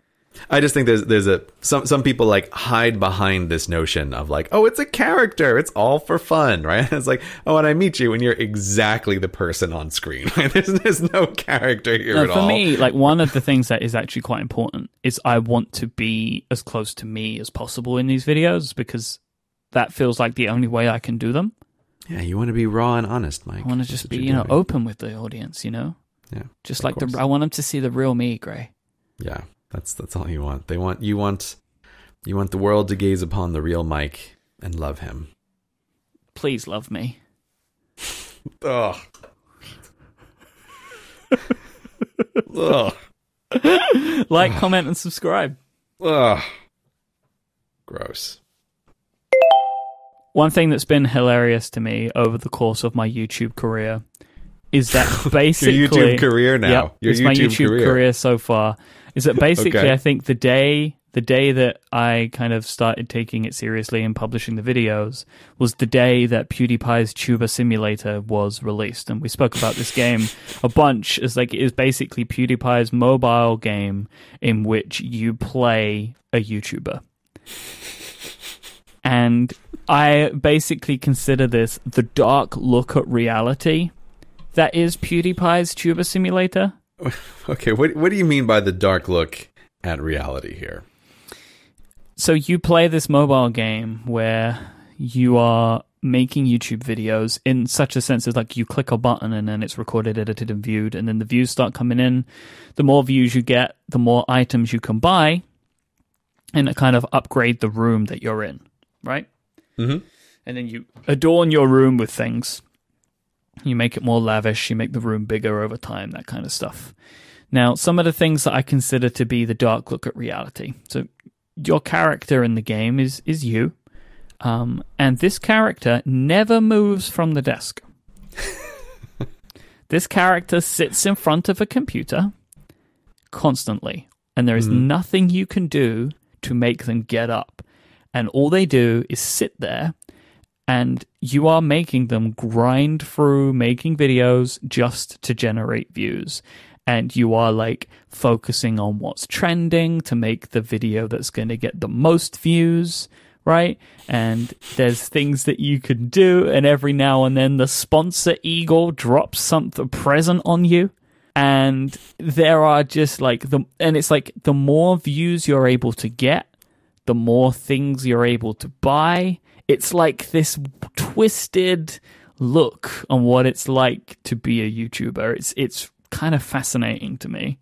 I just think there's some people like hide behind this notion of like, oh, it's a character, it's all for fun, right? It's like, oh, when I meet you and you're exactly the person on screen, right? There's no character here at all. For me, like one of the things that is actually quite important is I want to be as close to me as possible in these videos because that feels like the only way I can do them. Yeah, you want to be raw and honest, Myke. I want to just be, open with the audience, Yeah. Just like I want them to see the real me, Gray. Yeah. That's all you want. You want the world to gaze upon the real Myke and love him. Please love me. Ugh. Ugh. Like, comment, and subscribe. Ugh. Gross. One thing that's been hilarious to me over the course of my YouTube career is that basically your YouTube career now. Yep, your it's my YouTube career so far. Is that basically Okay. I think the day that I kind of started taking it seriously and publishing the videos was the day that PewDiePie's Tuber Simulator was released. And we spoke about this game a bunch. It's like it is basically PewDiePie's mobile game in which you play a YouTuber. And I basically consider this the dark look at reality that is PewDiePie's Tuber Simulator. Okay, what do you mean by the dark look at reality here? So you play this mobile game where you are making YouTube videos in such a sense as like you click a button and then it's recorded, edited, and viewed, and then the views start coming in. The more views you get, the more items you can buy, and it kind of upgrade the room that you're in, right? Mm-hmm. And then you adorn your room with things. You make it more lavish, you make the room bigger over time, that kind of stuff. Now, some of the things that I consider to be the dark look at reality. So your character in the game is you, and this character never moves from the desk. This character sits in front of a computer constantly, and there is nothing you can do to make them get up. And all they do is sit there, and you are making them grind through making videos just to generate views. And you are like focusing on what's trending to make the video that's going to get the most views, right? And there's things that you can do, and every now and then the sponsor eagle drops something present on you. And there are just like it's like the more views you're able to get, the more things you're able to buy. It's like this twisted look on what it's like to be a YouTuber. It's kind of fascinating to me.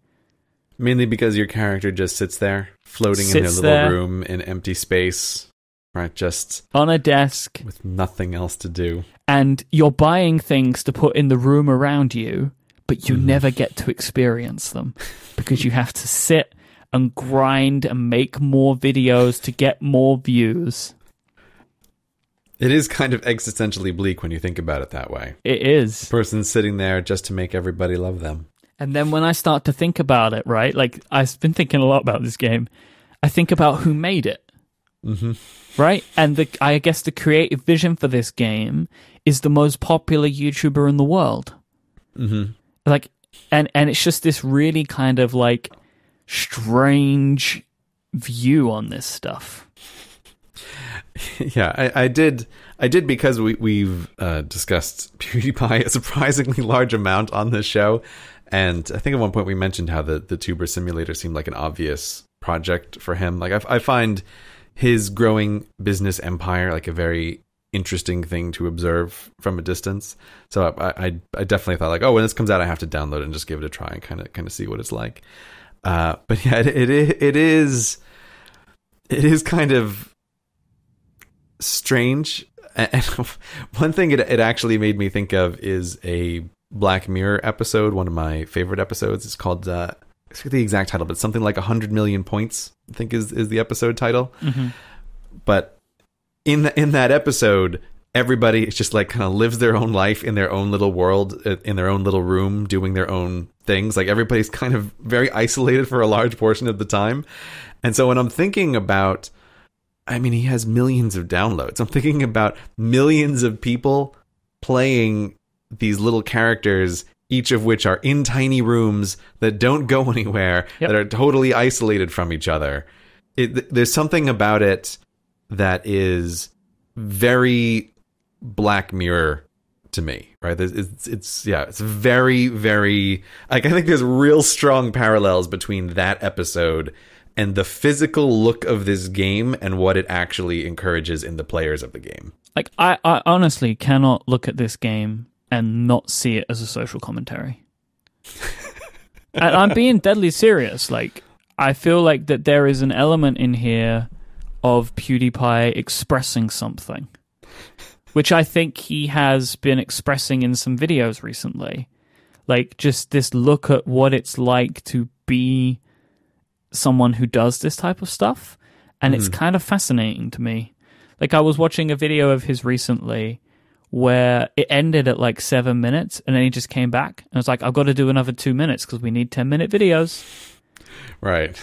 Mainly because your character just sits there, floating in a little room in empty space, right? Just on a desk with nothing else to do. And you're buying things to put in the room around you, but you never get to experience them because you have to sit and grind and make more videos to get more views. It is kind of existentially bleak when you think about it that way. It is. The person's sitting there just to make everybody love them. And then when I start to think about it, right, like I've been thinking a lot about this game, I think about who made it, right? And I guess the creative vision for this game is the most popular YouTuber in the world. Like, and it's just this really kind of like strange view on this stuff. Yeah, I did because we've discussed PewDiePie a surprisingly large amount on this show, and I think at one point we mentioned how the Tuber Simulator seemed like an obvious project for him. Like I find his growing business empire like a very interesting thing to observe from a distance. So I definitely thought like, oh, when this comes out, I have to download it and just give it a try and kind of see what it's like. But yeah, it is kind of strange. And one thing it actually made me think of is a Black Mirror episode, one of my favorite episodes. It's called, I forget the exact title, but something like 100 million points, I think is the episode title. Mm-hmm. But in that episode, everybody just like kind of lives their own life in their own little world, in their own little room, doing their own things. Like everybody's kind of very isolated for a large portion of the time. And so when I'm thinking about, I mean, he has millions of downloads. I'm thinking about millions of people playing these little characters, each of which are in tiny rooms that don't go anywhere, that are totally isolated from each other. There's something about it that is very Black Mirror to me, right? It's very, very, like, I think there's real strong parallels between that episode and the physical look of this game and what it actually encourages in the players of the game. Like, I honestly cannot look at this game and not see it as a social commentary. And I'm being deadly serious. Like, I feel like that there is an element in here of PewDiePie expressing something, which I think he has been expressing in some videos recently. Like, just this look at what it's like to be someone who does this type of stuff, and it's kind of fascinating to me. Like, I was watching a video of his recently where it ended at like 7 minutes, and then he just came back and was like, I've got to do another 2 minutes because we need 10-minute videos. Right.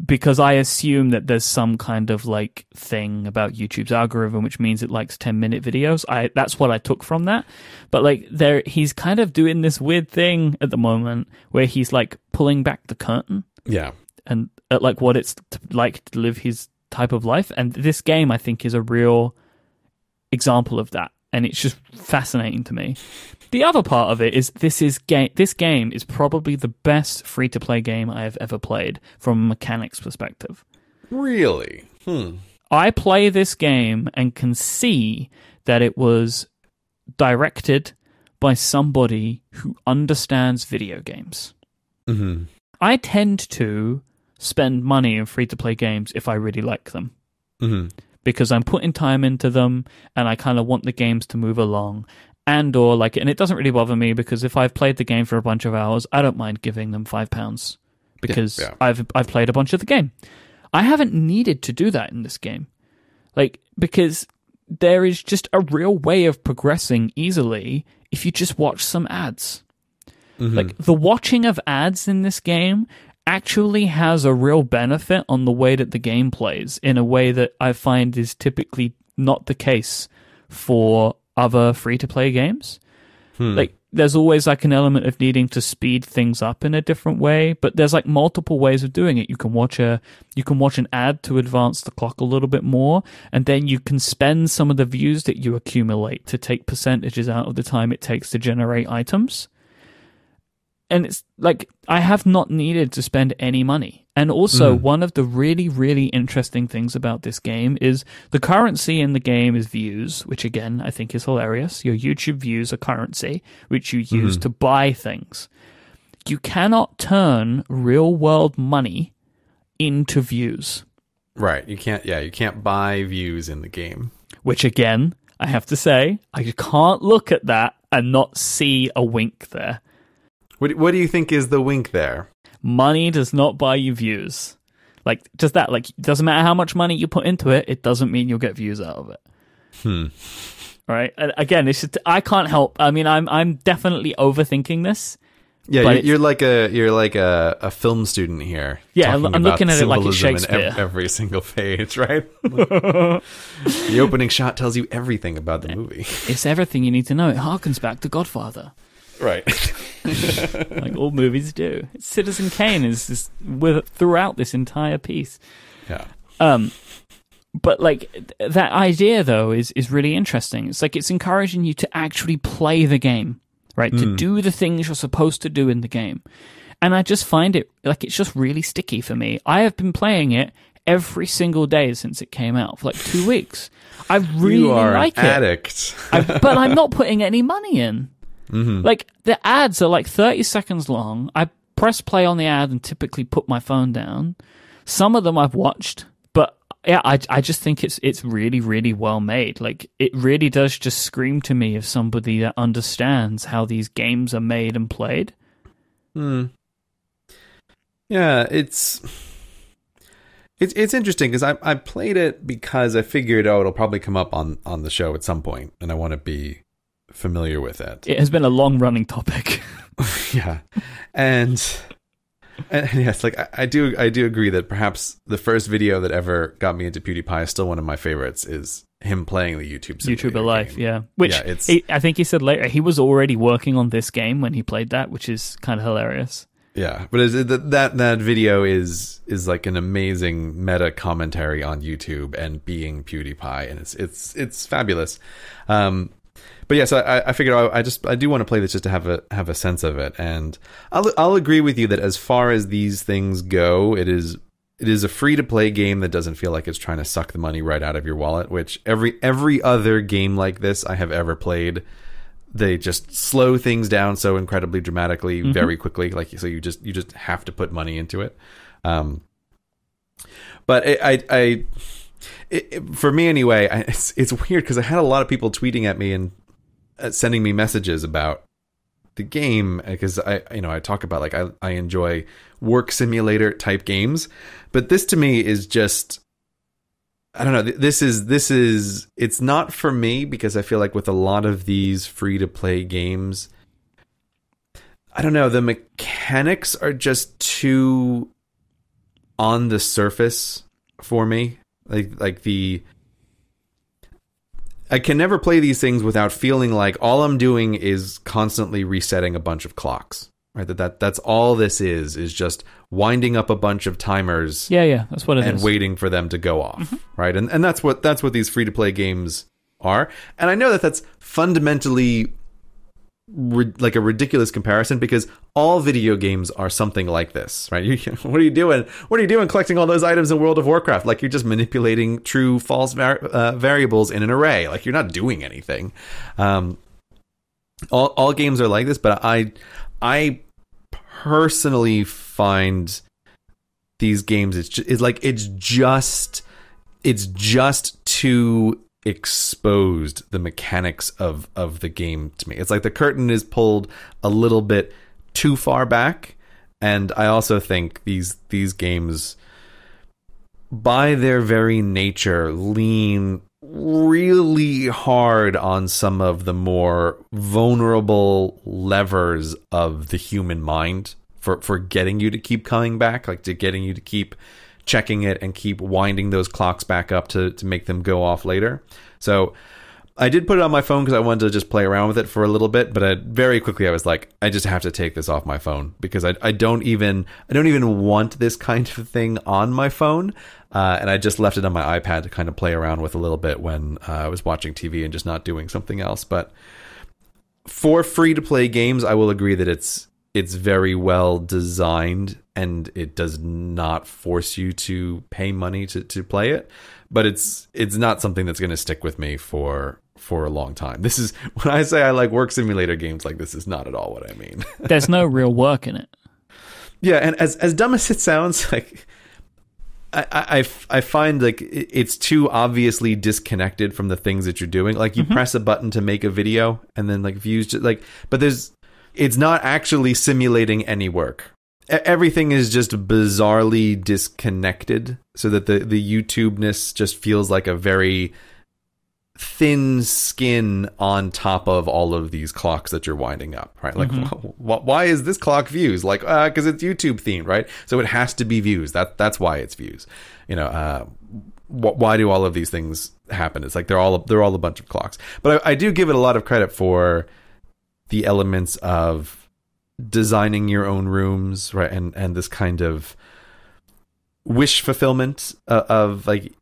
Because I assume that there's some kind of like thing about YouTube's algorithm which means it likes 10-minute videos. That's what I took from that. But like he's kind of doing this weird thing at the moment where he's like pulling back the curtain. Yeah. And at like what it's like to live his type of life. And this game, I think, is a real example of that. And it's just fascinating to me. The other part of it is this game is probably the best free-to-play game I have ever played from a mechanics perspective. Really? I play this game and can see that it was directed by somebody who understands video games. Mm-hmm. I tend to spend money in free-to-play games if I really like them. Mm-hmm. Because I'm putting time into them and I kind of want the games to move along. And it doesn't really bother me because if I've played the game for a bunch of hours, I don't mind giving them £5 because I've played a bunch of the game. I haven't needed to do that in this game. Like, because there is just a real way of progressing easily if you just watch some ads. Mm-hmm. Like, the watching of ads in this game actually has a real benefit on the way that the game plays in a way that I find is typically not the case for other free-to-play games. Like, there's always like an element of needing to speed things up in a different way, but there's like multiple ways of doing it. You can watch an ad to advance the clock a little bit more, and then you can spend some of the views that you accumulate to take percentages out of the time it takes to generate items. And it's like, I have not needed to spend any money. And also, one of the really, really interesting things about this game is the currency in the game is views, which again, I think is hilarious. Your YouTube views are currency, which you use to buy things. You cannot turn real world money into views. Right. You can't buy views in the game. Which again, I have to say, I can't look at that and not see a wink there. What do you think is the wink there? Money does not buy you views. Like, just that. Like, it doesn't matter how much money you put into it, it doesn't mean you'll get views out of it. Right? And again, it's just, I can't help. I mean, I'm definitely overthinking this. Yeah, you're like a film student here. Yeah, I'm looking at it like it's Shakespeare. Every single page, right? The opening shot tells you everything about the movie. It's everything you need to know. It harkens back to Godfather. Right. Like all movies do. Citizen Kane is just throughout this entire piece. Yeah. But like that idea though is really interesting. It's like it's encouraging you to actually play the game, right? To do the things you're supposed to do in the game. And I just find it like it's just really sticky for me. I have been playing it every single day since it came out for like 2 weeks. I really you are like an addict. but I'm not putting any money in. Mm-hmm. Like, the ads are like 30 seconds long. I press play on the ad and typically put my phone down. Some of them I've watched, but yeah, I just think it's really, really well made. Like, it really does just scream to me of somebody that understands how these games are made and played. Yeah, it's interesting because I played it because I figured, it'll probably come up on the show at some point, and I want to be familiar with it. It has been a long-running topic. Yeah, and yes, like I do agree that perhaps the first video that ever got me into PewDiePie is still one of my favorites. Is him playing the YouTuber Life, game. yeah. Which I think he said later he was already working on this game when he played that, which is kind of hilarious. Yeah, but that video is like an amazing meta commentary on YouTube and being PewDiePie, and it's fabulous. But yeah, so I figured I do want to play this just to have a sense of it, and I'll agree with you that as far as these things go, it is a free to play game that doesn't feel like it's trying to suck the money right out of your wallet. Which every other game like this I have ever played, they just slow things down so incredibly dramatically, very quickly. Like, so you just have to put money into it. But for me anyway, it's weird because I had a lot of people tweeting at me and sending me messages about the game, because I talk about, like, I enjoy work simulator type games, but this to me is just, I don't know, this is it's not for me, because I feel like with a lot of these free to play games, I don't know, the mechanics are just too on the surface for me. Like I can never play these things without feeling like all I'm doing is constantly resetting a bunch of clocks. Right? That's all this is just winding up a bunch of timers. Yeah, that's what it is. And waiting for them to go off. Right? And that's what these free to play games are. And I know that that's fundamentally like a ridiculous comparison, because all video games are something like this, right? What are you doing? What are you doing collecting all those items in World of Warcraft? Like, you're just manipulating true, false variables in an array. Like, you're not doing anything. All games are like this, but I personally find these games it's just too exposed, the mechanics of the game to me. It's like the curtain is pulled a little bit too far back, and I also think these games, by their very nature, lean really hard on some of the more vulnerable levers of the human mind for getting you to keep coming back, like to getting you to keep checking it and keep winding those clocks back up to make them go off later. So I did put it on my phone because I wanted to just play around with it for a little bit, but very quickly I was like, I just have to take this off my phone, because I don't even want this kind of thing on my phone. And I just left it on my iPad to kind of play around with a little bit when I was watching TV and just not doing something else. But for free to play games, I will agree that it's very well designed, and it does not force you to pay money to play it. But it's not something that's going to stick with me for a long time. This is, when I say I like work simulator games, like, this is not at all what I mean. There's no real work in it. Yeah, and as dumb as it sounds, like, I find like it's too obviously disconnected from the things that you're doing. Like, you press a button to make a video, and then like views just like, but it's not actually simulating any work. Everything is just bizarrely disconnected, so that the YouTube-ness just feels like a very thin skin on top of all of these clocks that you're winding up, right? Like, why is this clock views? Like, because it's YouTube themed, right? So it has to be views. That's why it's views. Why do all of these things happen? It's like they're all a bunch of clocks. But I do give it a lot of credit for the elements of designing your own rooms, right? And this kind of wish fulfillment of like,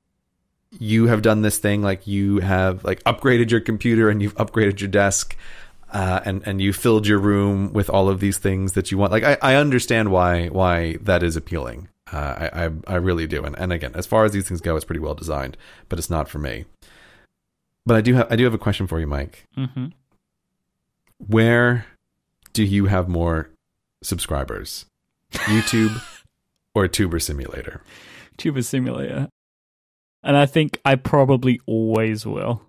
you have done this thing, like you have like upgraded your computer and you've upgraded your desk, and you filled your room with all of these things that you want. Like, I understand why that is appealing. I really do. And again, as far as these things go, it's pretty well designed, but it's not for me. But I do have a question for you, Myke. Mm-hmm. Where do you have more subscribers? YouTube or Tuber Simulator? Tuber Simulator. And I think I probably always will.